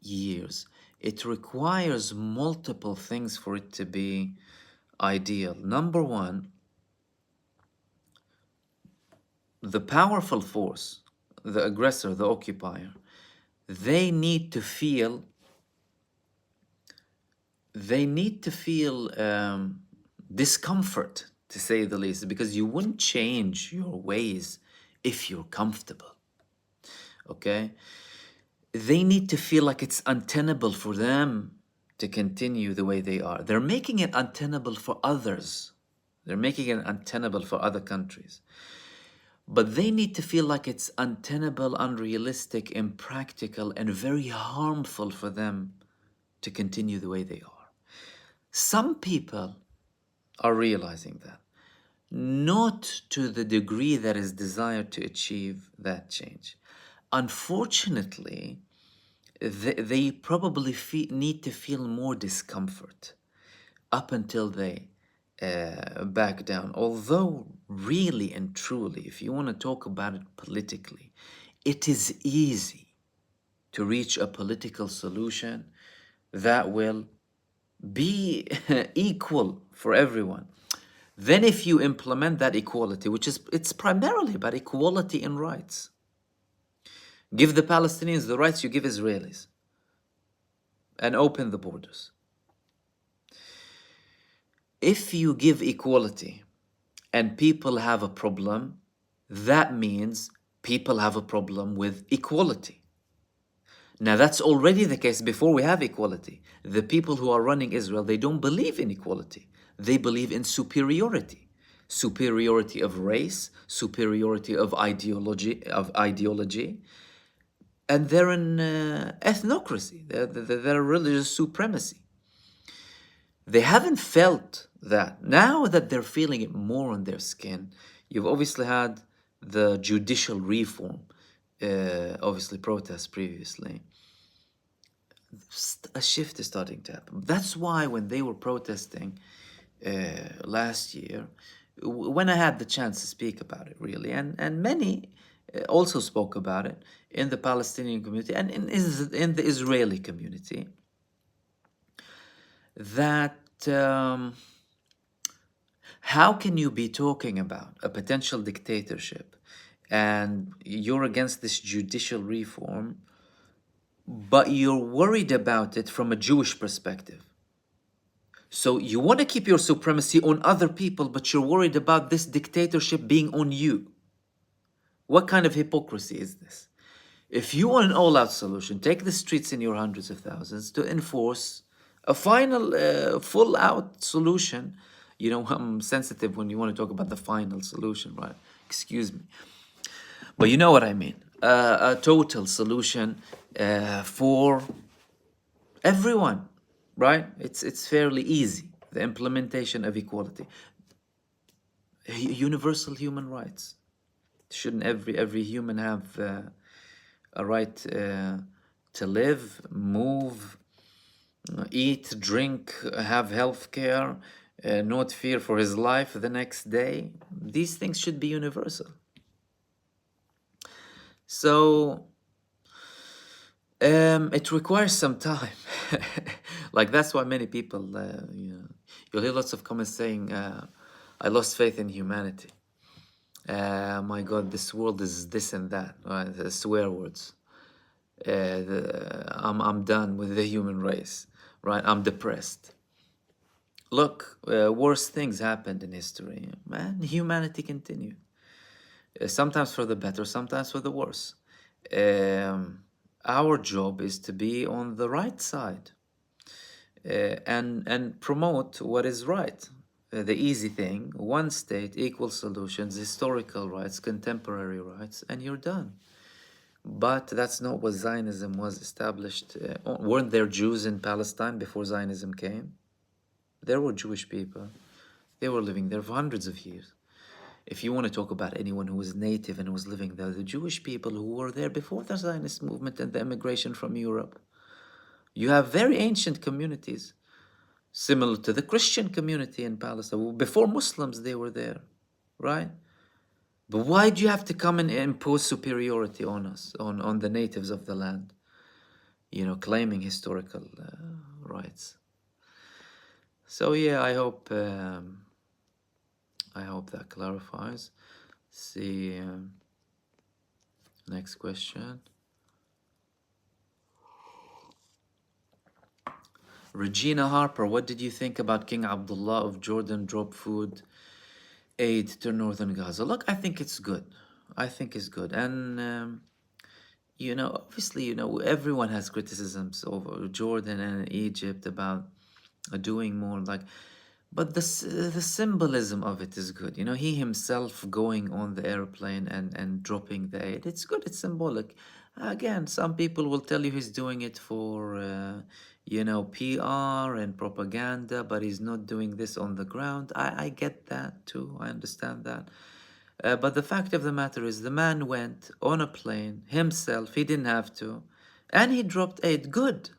years. It requires multiple things for it to be ideal. Number one, the powerful force, the aggressor, the occupier, they need to feel discomfort, to say the least, because you wouldn't change your ways if you're comfortable. Okay? They need to feel like it's untenable for them to continue the way they are. They're making it untenable for others. They're making it untenable for other countries. But they need to feel like it's untenable, unrealistic, impractical, and very harmful for them to continue the way they are. Some people are realizing that, not to the degree that is desired to achieve that change. Unfortunately, they probably need to feel more discomfort up until they back down. Although really and truly, if you want to talk about it politically, it is easy to reach a political solution that will be equal for everyone. Then if you implement that equality, it's primarily about equality in rights. Give the Palestinians the rights you give Israelis, and open the borders. If you give equality and people have a problem, that means people have a problem with equality. Now that's already the case before we have equality. The people who are running Israel, they don't believe in equality. They believe in superiority. Superiority of race, superiority of ideology, and they're in ethnocracy. They're religious supremacy. They haven't felt that. Now that they're feeling it more on their skin, you've obviously had the judicial reform, obviously protests previously. A shift is starting to happen. That's why when they were protesting last year, when I had the chance to speak about it, really, and many also spoke about it in the Palestinian community and in the Israeli community, that how can you be talking about a potential dictatorship and you're against this judicial reform, but you're worried about it from a Jewish perspective? So you want to keep your supremacy on other people, but you're worried about this dictatorship being on you. What kind of hypocrisy is this? If you want an all-out solution, take the streets in your hundreds of thousands to enforce a final, full-out solution. You know, I'm sensitive when you want to talk about the final solution, right? Excuse me. But you know what I mean. A total solution for everyone, right? It's fairly easy. The implementation of equality. Universal human rights. Shouldn't every human have a right to live, move, eat, drink, have health care, not fear for his life the next day. These things should be universal. So it requires some time. Like that's why many people, you'll hear lots of comments saying, "I lost faith in humanity. My God, this world is this and that." Right? The swear words. I'm done with the human race. Right? I'm depressed. Look, worse things happened in history. Man, humanity continued. Sometimes for the better, sometimes for the worse. Our job is to be on the right side and promote what is right. The easy thing, one state, equal solutions, historical rights, contemporary rights, and you're done. But that's not what Zionism was established. Weren't there Jews in Palestine before Zionism came? There were Jewish people. They were living there for hundreds of years. If you want to talk about anyone who was native and was living there, the Jewish people who were there before the Zionist movement and the immigration from Europe, you have very ancient communities, similar to the Christian community in Palestine. Before Muslims, they were there, right? But why do you have to come and impose superiority on us, on the natives of the land, claiming historical rights? So yeah, I hope that clarifies. See, next question. Regina Harper, what did you think about King Abdullah of Jordan drop food aid to northern Gaza? Look, I think it's good. I think it's good. And, obviously, everyone has criticisms over Jordan and Egypt about doing more but the symbolism of it is good. He himself going on the airplane and dropping the aid. It's good. It's symbolic. Again, some people will tell you he's doing it for, PR and propaganda, but he's not doing this on the ground. I get that too. I understand that. But the fact of the matter is the man went on a plane himself. He didn't have to. And he dropped aid. Good.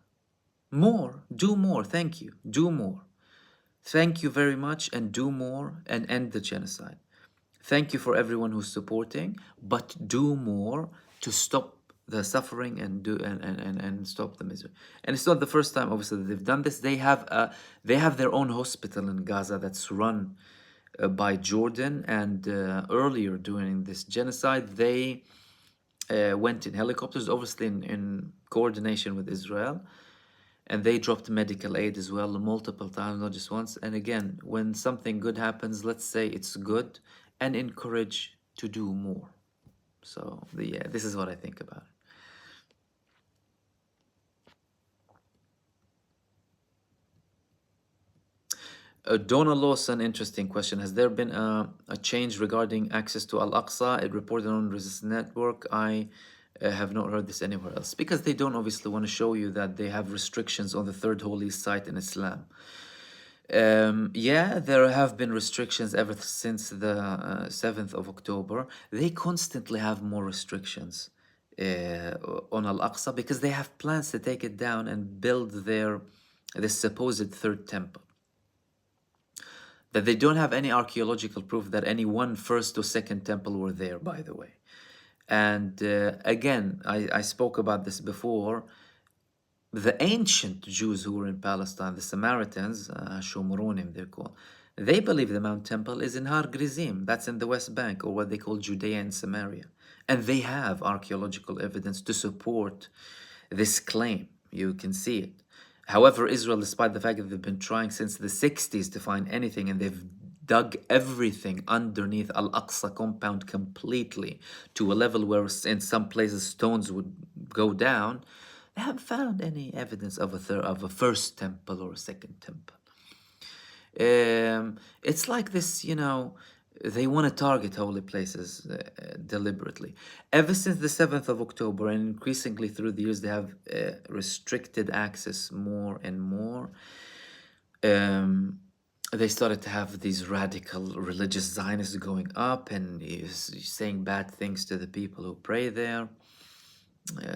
More. Do more. Thank you. Do more. Thank you very much, and do more and end the genocide. Thank you for everyone who's supporting, but do more to stop the suffering and stop the misery. And it's not the first time, obviously, that they've done this. They have their own hospital in Gaza that's run by Jordan, and earlier during this genocide, they went in helicopters, obviously in coordination with Israel. And they dropped medical aid as well multiple times, not just once. And again, when something good happens, let's say it's good and encourage to do more. So this is what I think about it. Donna Lawson, interesting question. Has there been a change regarding access to Al-Aqsa? It reported on Resistance Network. I have not heard this anywhere else, because they don't obviously want to show you that they have restrictions on the third holy site in Islam. Yeah, there have been restrictions ever since the 7th of October. They constantly have more restrictions on Al-Aqsa because they have plans to take it down and build this supposed third temple. That they don't have any archaeological proof that any one first or second temple were there, by the way. And again, I spoke about this before. The ancient Jews who were in Palestine, the Samaritans, Shomronim they're called, they believe the Mount Temple is in Har Gerizim, that's in the West Bank, or what they call Judea and Samaria. And they have archaeological evidence to support this claim. You can see it. However, Israel, despite the fact that they've been trying since the 60s to find anything, and they've dug everything underneath Al-Aqsa compound completely to a level where in some places stones would go down, they haven't found any evidence of a first temple or a second temple. It's like this, they want to target holy places deliberately. Ever since the 7th of October, and increasingly through the years, they have restricted access more and more. They started to have these radical religious Zionists going up and saying bad things to the people who pray there,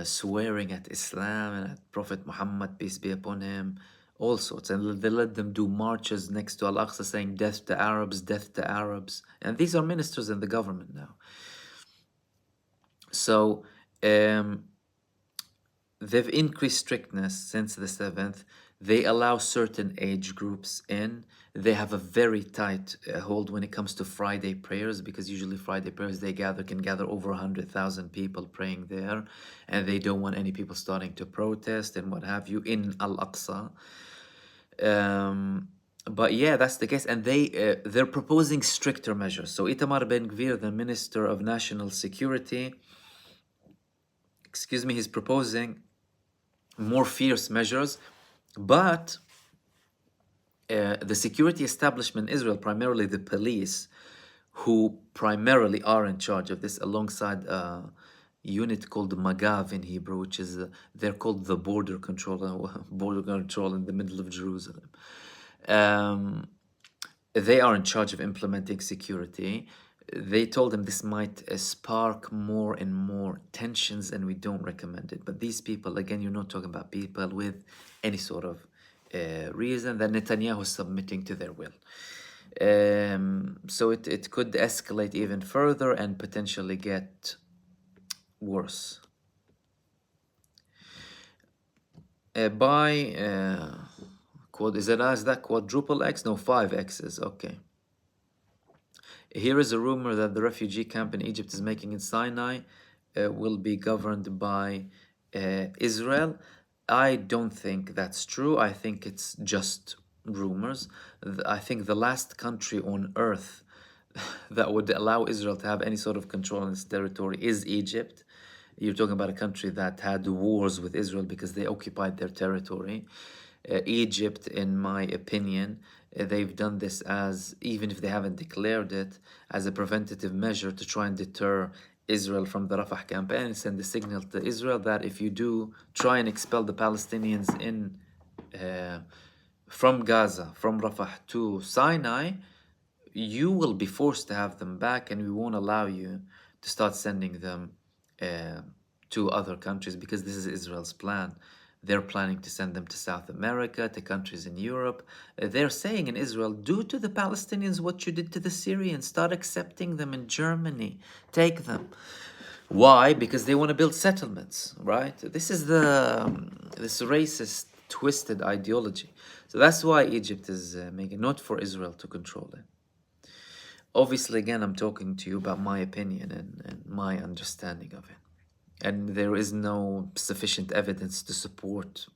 swearing at Islam and at Prophet Muhammad, peace be upon him, all sorts. And they let them do marches next to Al-Aqsa saying death to Arabs, death to Arabs. And these are ministers in the government now. So they've increased strictness since the 7th. They allow certain age groups in. They have a very tight hold when it comes to Friday prayers, because usually Friday prayers can gather over 100,000 people praying there, and they don't want any people starting to protest and what have you in Al-Aqsa. But yeah, that's the case, and they're proposing stricter measures. So Itamar Ben Gvir, the Minister of National Security, he's proposing more fierce measures, but the security establishment in Israel, primarily the police, who primarily are in charge of this, alongside a unit called Magav in Hebrew, which is they're called the border control in the middle of Jerusalem. They are in charge of implementing security. They told him this might spark more and more tensions, and we don't recommend it. But these people, again, you're not talking about people with any sort of reason that Netanyahu is submitting to their will. So it could escalate even further and potentially get worse. Is that quadruple X? No, 5 X's. Okay. Here is a rumor that the refugee camp in Egypt is making in Sinai will be governed by Israel. I don't think that's true. I think it's just rumors. I think the last country on earth that would allow Israel to have any sort of control on its territory is Egypt. You're talking about a country that had wars with Israel because they occupied their territory. Egypt, in my opinion, they've done this as, even if they haven't declared it, as a preventative measure to try and deter Israel from the Rafah campaign and send a signal to Israel that if you do try and expel the Palestinians from Gaza, from Rafah to Sinai, you will be forced to have them back, and we won't allow you to start sending them to other countries, because this is Israel's plan. They're planning to send them to South America, to countries in Europe. They're saying in Israel, do to the Palestinians what you did to the Syrians. Start accepting them in Germany. Take them. Why? Because they want to build settlements, right? This is this racist, twisted ideology. So that's why Egypt is making, not for Israel to control it. Obviously, again, I'm talking to you about my opinion and my understanding of it. And there is no sufficient evidence to support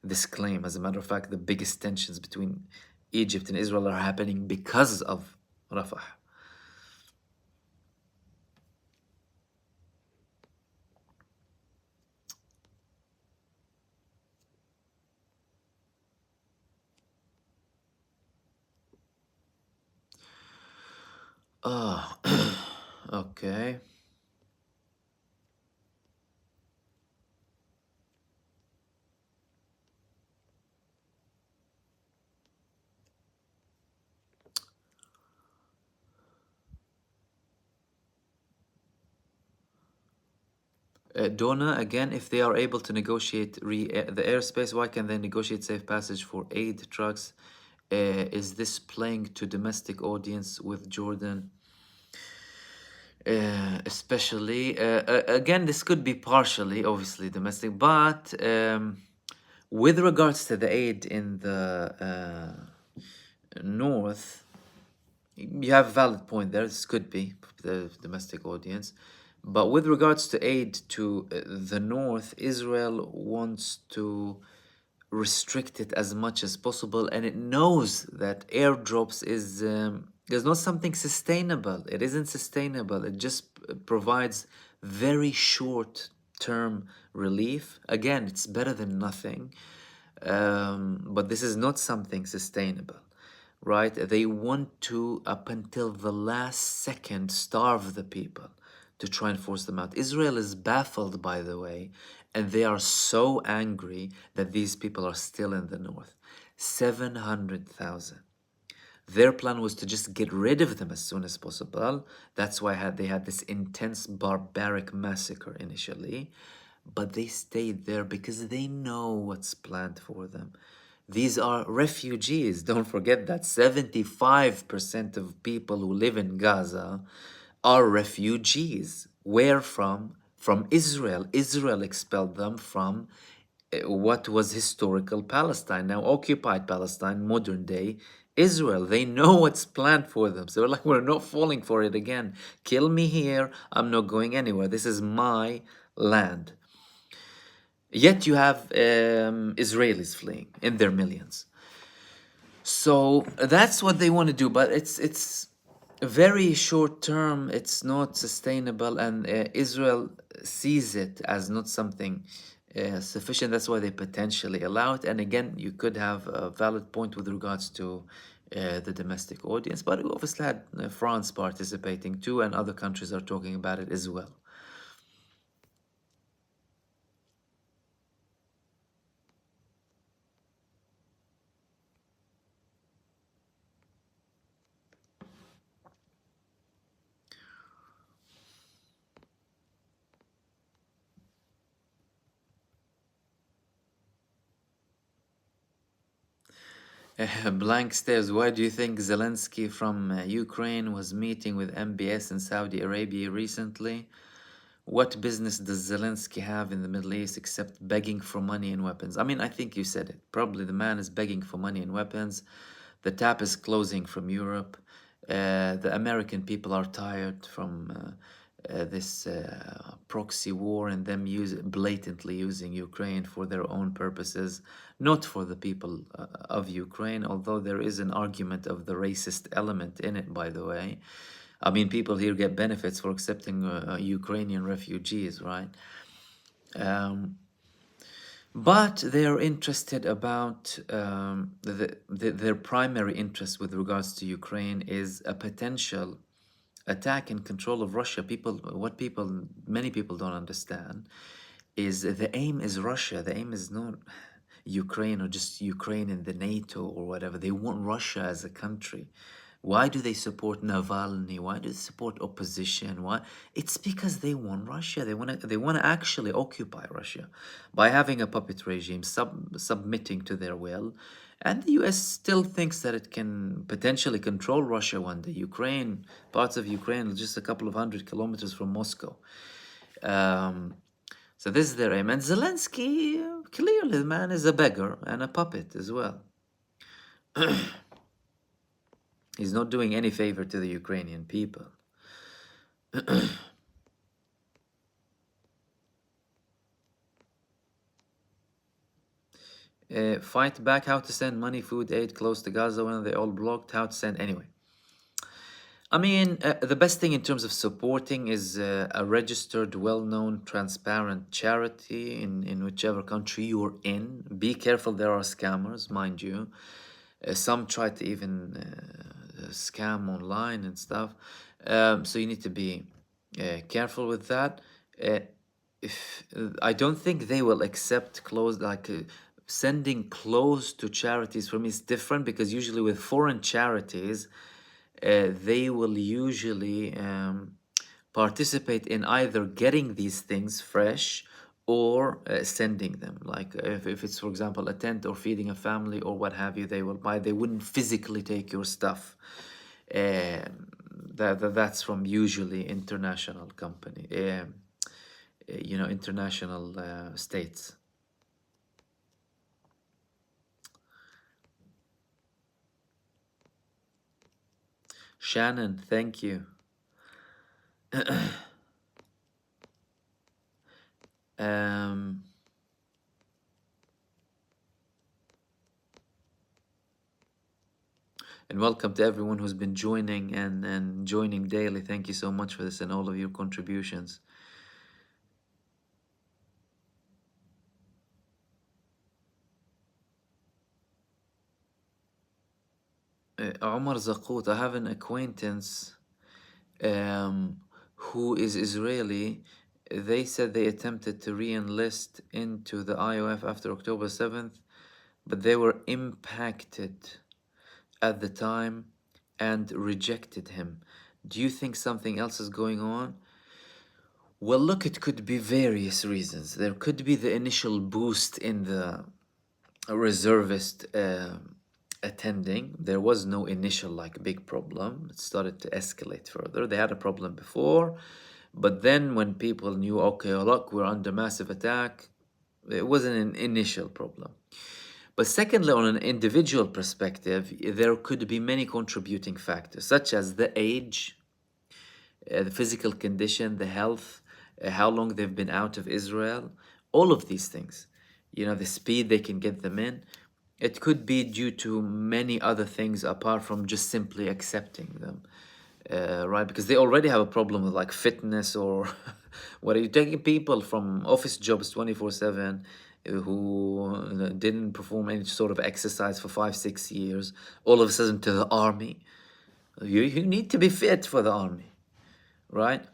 this claim. As a matter of fact, the biggest tensions between Egypt and Israel are happening because of Rafah. Okay. Donna, again, if they are able to negotiate the airspace, why can they negotiate safe passage for aid trucks? Is this playing to domestic audience with Jordan? Especially, again, this could be partially, obviously, domestic, but with regards to the aid in the north, you have a valid point there. This could be the domestic audience. But with regards to aid to the north, Israel wants to restrict it as much as possible, and it knows that airdrops is not something sustainable. It isn't sustainable. It just provides very short-term relief. Again, it's better than nothing, but this is not something sustainable, right? They want to, up until the last second, starve the people to try and force them out. Israel is baffled, by the way, and they are so angry that these people are still in the north. 700,000. Their plan was to just get rid of them as soon as possible. That's why they had this intense barbaric massacre initially. But they stayed there because they know what's planned for them. These are refugees. Don't forget that 75% of people who live in Gaza are refugees. Where from? From Israel. Israel expelled them from what was historical Palestine, now occupied Palestine, modern day Israel. They know what's planned for them. So they're like, we're not falling for it again. Kill me here. I'm not going anywhere. This is my land. Yet you have Israelis fleeing in their millions. So that's what they want to do, but it's very short term. It's not sustainable, and Israel sees it as not something sufficient. That's why they potentially allow it. And again, you could have a valid point with regards to the domestic audience, but we obviously had France participating too, and other countries are talking about it as well. Blank stares. Why do you think Zelensky from Ukraine was meeting with MBS in Saudi Arabia recently? What business does Zelensky have in the Middle East except begging for money and weapons? I mean, I think you said it. Probably the man is begging for money and weapons. The tap is closing from Europe. The American people are tired from this proxy war and them blatantly using Ukraine for their own purposes, not for the people of Ukraine, although there is an argument of the racist element in it, by the way. I mean, people here get benefits for accepting Ukrainian refugees, right? But they are interested about their primary interest with regards to Ukraine is a potential attack and control of Russia. Many people don't understand is the aim is Russia. The aim is not Ukraine or just Ukraine in the NATO or whatever. They want Russia as a country. Why do they support Navalny? Why do they support opposition? Why? It's because they want Russia. They want to actually occupy Russia by having a puppet regime, submitting to their will. And the US still thinks that it can potentially control Russia one day. Parts of Ukraine, just a couple of 100 kilometers from Moscow. So this is their aim. And Zelensky, clearly the man is a beggar and a puppet as well. He's not doing any favor to the Ukrainian people. Fight back, how to send money, food aid close to Gaza when they all blocked, how to send anyway. I mean, the best thing in terms of supporting is a registered, well-known, transparent charity in whichever country you're in. Be careful, there are scammers, mind you. Some try to even scam online and stuff. So you need to be careful with that. If I don't think they will accept clothes like sending clothes to charities. For me is different because usually with foreign charities, they will usually participate in either getting these things fresh or sending them. Like if it's, for example, a tent or feeding a family or what have you, they will buy. They wouldn't physically take your stuff. That's from usually international company, international states. Shannon, thank you. And welcome to everyone who's been joining and joining daily. Thank you so much for this and all of your contributions. Omar Zakut, I have an acquaintance who is Israeli. They said they attempted to re-enlist into the IOF after October 7th, but they were impacted at the time and rejected him. Do you think something else is going on? Well, look, it could be various reasons. There could be the initial boost in the a reservist attending. There was no initial like big problem. It started to escalate further. They had a problem before, but then when people knew, okay, look, we're under massive attack, it wasn't an initial problem. But secondly, on an individual perspective, there could be many contributing factors, such as the age, the physical condition, the health, how long they've been out of Israel, all of these things. The speed they can get them in. It could be due to many other things apart from just simply accepting them, right? Because they already have a problem with like fitness or what are you taking people from office jobs 24/7 who didn't perform any sort of exercise for 5-6 years, all of a sudden to the army. You need to be fit for the army, right?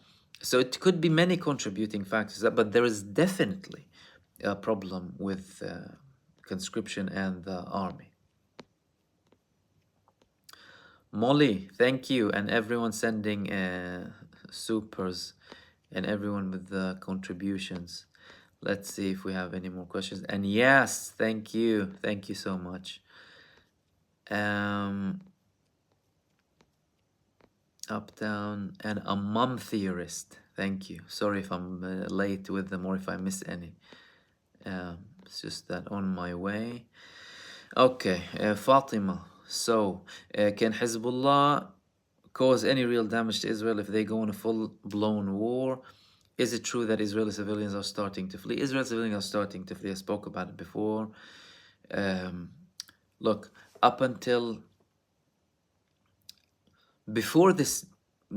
So it could be many contributing factors, but there is definitely a problem with conscription and the army. Molly, thank you, and everyone sending supers, and everyone with the contributions. Let's see if we have any more questions. And yes, thank you so much. Up, down, and a mum theorist. Thank you. Sorry if I'm late with them or if I miss any. It's just that on my way. Okay, Fatima. So, can Hezbollah cause any real damage to Israel if they go on a full-blown war? Is it true that Israeli civilians are starting to flee? Israeli civilians are starting to flee. I spoke about it before. Look, up until before this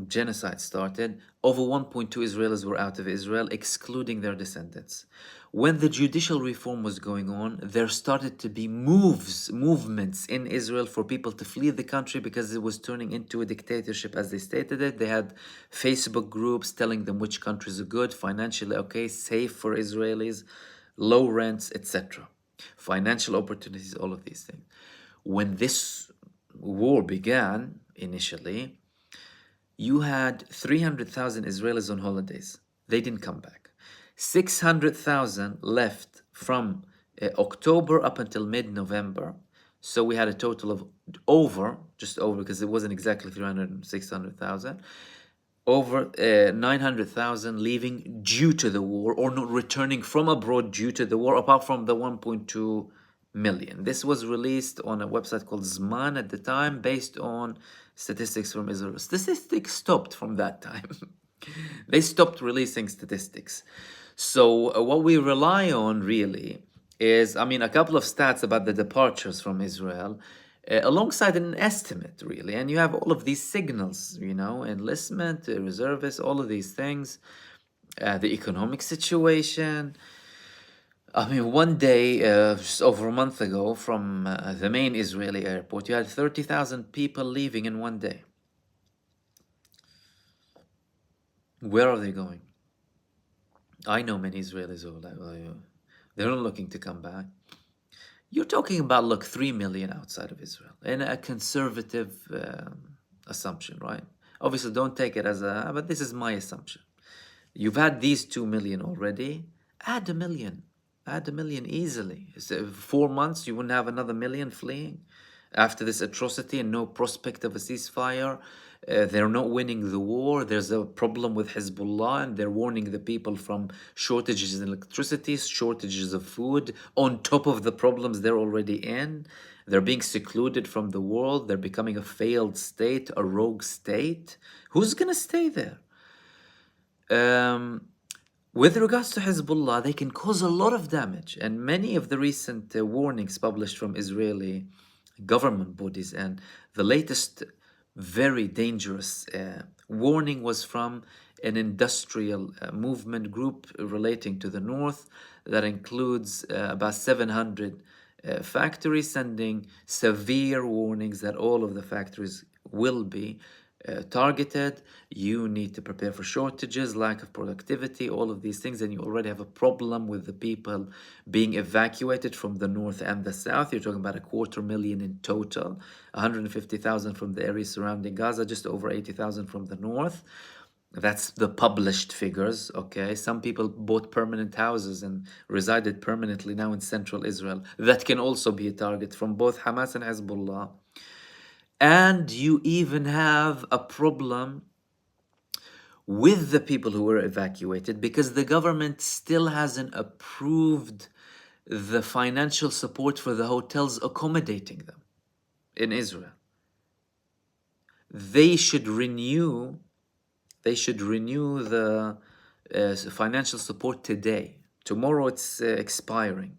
genocide started, over 1.2 Israelis were out of Israel, excluding their descendants. When the judicial reform was going on, there started to be movements in Israel for people to flee the country because it was turning into a dictatorship, as they stated it. They had Facebook groups telling them which countries are good, financially okay, safe for Israelis, low rents, etc. Financial opportunities, all of these things. When this war began, initially, you had 300,000 Israelis on holidays. They didn't come back. 600,000 left from October up until mid-November. So we had a total of just over, because it wasn't exactly 300 and 600,000, over 900,000 leaving due to the war or not returning from abroad due to the war, apart from the 1.2 million. This was released on a website called Zman at the time, based on statistics from Israel. Statistics stopped from that time. They stopped releasing statistics. So what we rely on really is, a couple of stats about the departures from Israel, alongside an estimate, really. And you have all of these signals, enlistment, reservists, all of these things, the economic situation. One day, just over a month ago, from the main Israeli airport, you had 30,000 people leaving in one day. Where are they going? I know many Israelis who are like, well, they're not looking to come back. You're talking about, look, 3 million outside of Israel, in a conservative assumption, right? Obviously, don't take it as but this is my assumption. You've had these 2 million already. Add a million easily. So 4 months, you wouldn't have another million fleeing after this atrocity and no prospect of a ceasefire. They're not winning the war. There's a problem with Hezbollah, and they're warning the people from shortages in electricity, shortages of food, on top of the problems they're already in. They're being secluded from the world. They're becoming a failed state, a rogue state. Who's going to stay there? With regards to Hezbollah, they can cause a lot of damage, and many of the recent warnings published from Israeli government bodies, and the latest very dangerous warning was from an industrial movement group relating to the north that includes about 700 factories, sending severe warnings that all of the factories will be targeted. You need to prepare for shortages, lack of productivity, all of these things, and you already have a problem with the people being evacuated from the north and the south. You're talking about 250,000 in total, 150,000 from the area surrounding Gaza, just over 80,000 from the north. That's the published figures, okay? Some people bought permanent houses and resided permanently now in central Israel. That can also be a target from both Hamas and Hezbollah. And you even have a problem with the people who were evacuated because the government still hasn't approved the financial support for the hotels accommodating them in Israel. They should renew the financial support today. Tomorrow it's expiring,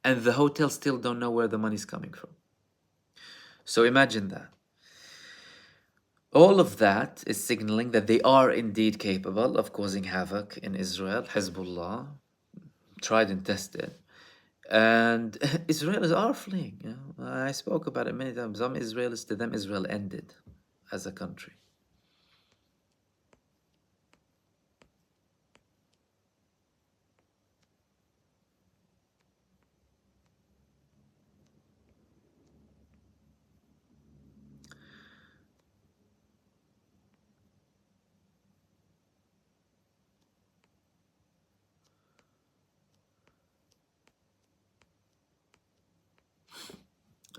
and the hotels still don't know where the money's coming from. So imagine that. All of that is signaling that they are indeed capable of causing havoc in Israel. Hezbollah, tried and tested. And Israelis are fleeing. You know? I spoke about it many times. Some Israelis, to them, Israel ended as a country.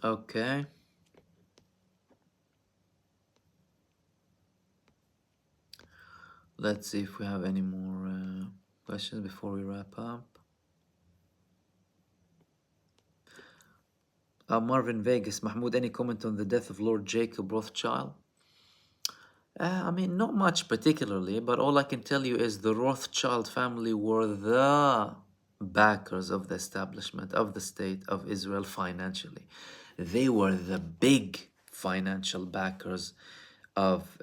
Okay. Let's see if we have any more questions before we wrap up. Marvin Vegas, Mahmoud, any comment on the death of Lord Jacob Rothschild? I mean, not much particularly, but all I can tell you is the Rothschild family were the backers of the establishment of the state of Israel financially. They were the big financial backers of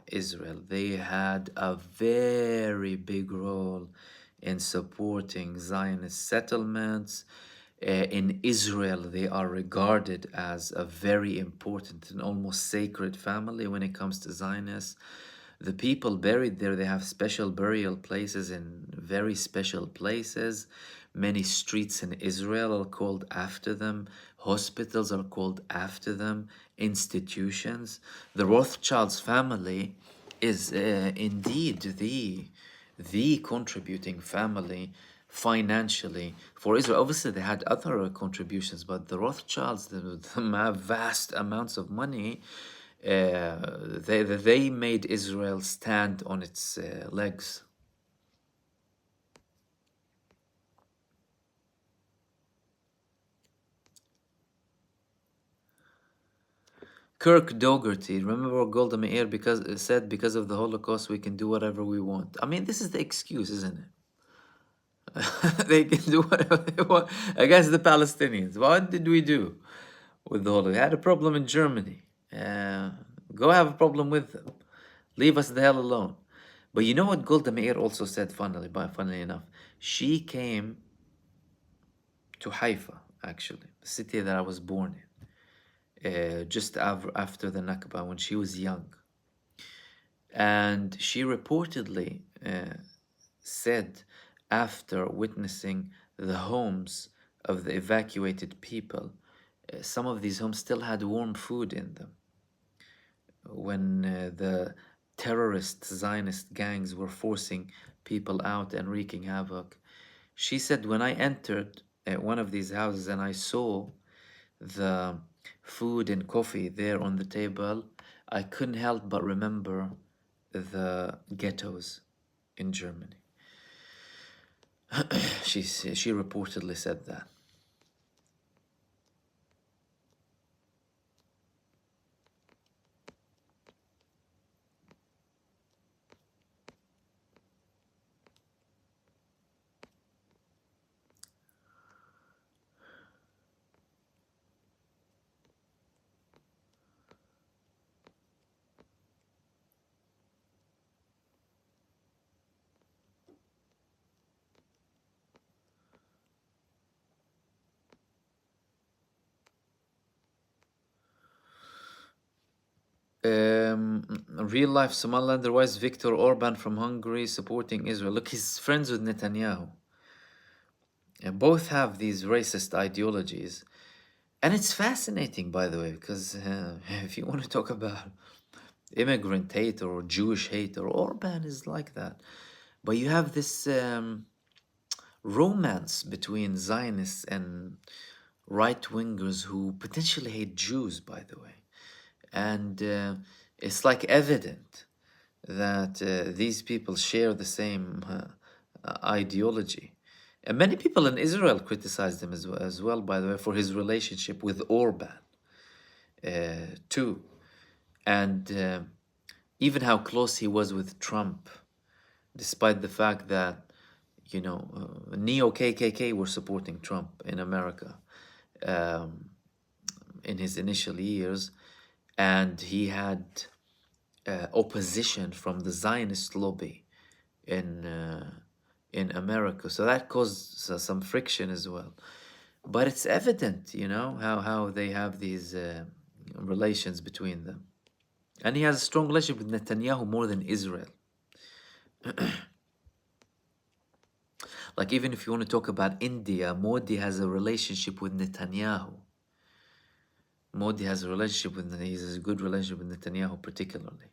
Israel. They had a very big role in supporting Zionist settlements. In Israel, they are regarded as a very important and almost sacred family when it comes to Zionists. The people buried there, they have special burial places in very special places. Many streets in Israel are called after them. Hospitals are called after them. Institutions. The Rothschilds family is indeed the contributing family financially for Israel. Obviously, they had other contributions, but the Rothschilds, them have vast amounts of money. They made Israel stand on its legs. Kirk Dougherty, remember what Golda Meir said, because of the Holocaust, we can do whatever we want. I mean, this is the excuse, isn't it? They can do whatever they want against the Palestinians. What did we do with the Holocaust? We had a problem in Germany. Go have a problem with them. Leave us the hell alone. But you know what Golda Meir also said, funnily enough? She came to Haifa, actually, the city that I was born in, just after the Nakba when she was young. And she reportedly said, after witnessing the homes of the evacuated people, some of these homes still had warm food in them. When the terrorist Zionist gangs were forcing people out and wreaking havoc, she said, when I entered one of these houses and I saw the food and coffee there on the table, I couldn't help but remember the ghettos in Germany. She reportedly said that. Real life Somalilander, why is Viktor Orban from Hungary supporting Israel? Look, he's friends with Netanyahu. Both have these racist ideologies. And it's fascinating, by the way, because if you want to talk about immigrant hater or Jewish hater. Orban is like that. But you have this romance between Zionists and right wingers who potentially hate Jews, by the way. And it's like evident that these people share the same ideology. And many people in Israel criticized him as well, by the way, for his relationship with Orban, too. And even how close he was with Trump, despite the fact that, neo KKK were supporting Trump in America um, in his initial years. And he had opposition from the Zionist lobby in America, so that caused some friction as well. But it's evident, how they have these relations between them, and he has a strong relationship with Netanyahu more than Israel. Like, even if you want to talk about India, Modi has a relationship with Netanyahu. Modi has a relationship with, he has a good relationship with Netanyahu particularly.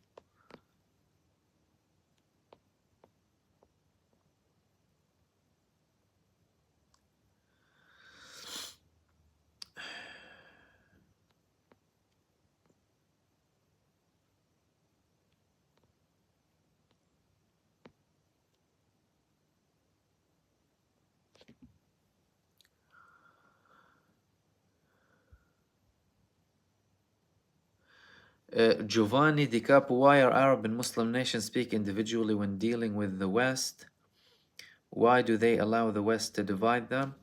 Giovanni Di Capo, why are Arab and Muslim nations speak individually when dealing with the West? Why do they allow the West to divide them?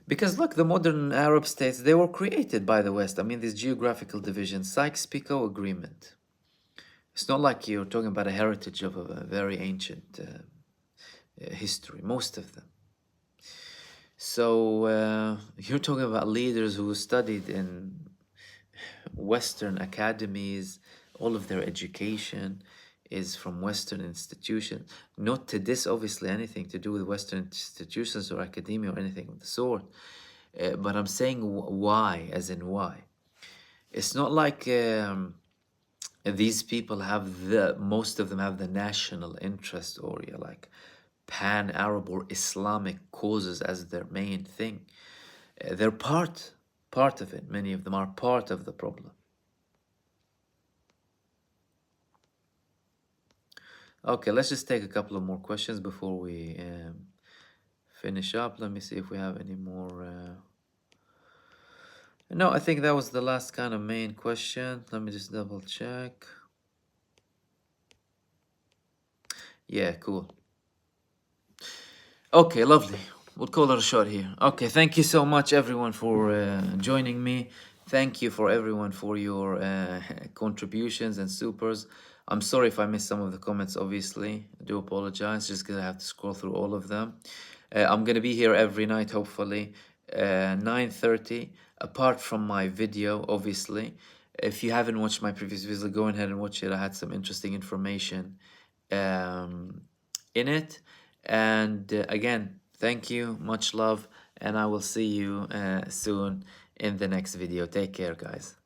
Because look, the modern Arab states, they were created by the West. I mean, this geographical division, Sykes-Picot Agreement. It's not like you're talking about a heritage of a very ancient history, most of them. So you're talking about leaders who studied in Western academies, all of their education is from Western institutions. Not to this, obviously, anything to do with Western institutions or academia or anything of the sort. But I'm saying why, as in why. It's not like these people have most of them have the national interest or like pan-Arab or Islamic causes as their main thing. They're part of it. Many of them are part of the problem. Okay, let's just take a couple of more questions before we finish up. Let me see if we have any more. No, I think that was the last kind of main question. Let me just double check. Yeah, cool. Okay, lovely. We'll call it a shot here. Okay, thank you so much, everyone, for joining me. Thank you for everyone for your contributions and supers. I'm sorry if I missed some of the comments, obviously. I do apologize, just because I have to scroll through all of them. I'm going to be here every night, hopefully, 9:30, apart from my video, obviously. If you haven't watched my previous video, go ahead and watch it. I had some interesting information in it. And again, thank you, much love, and I will see you soon in the next video. Take care, guys.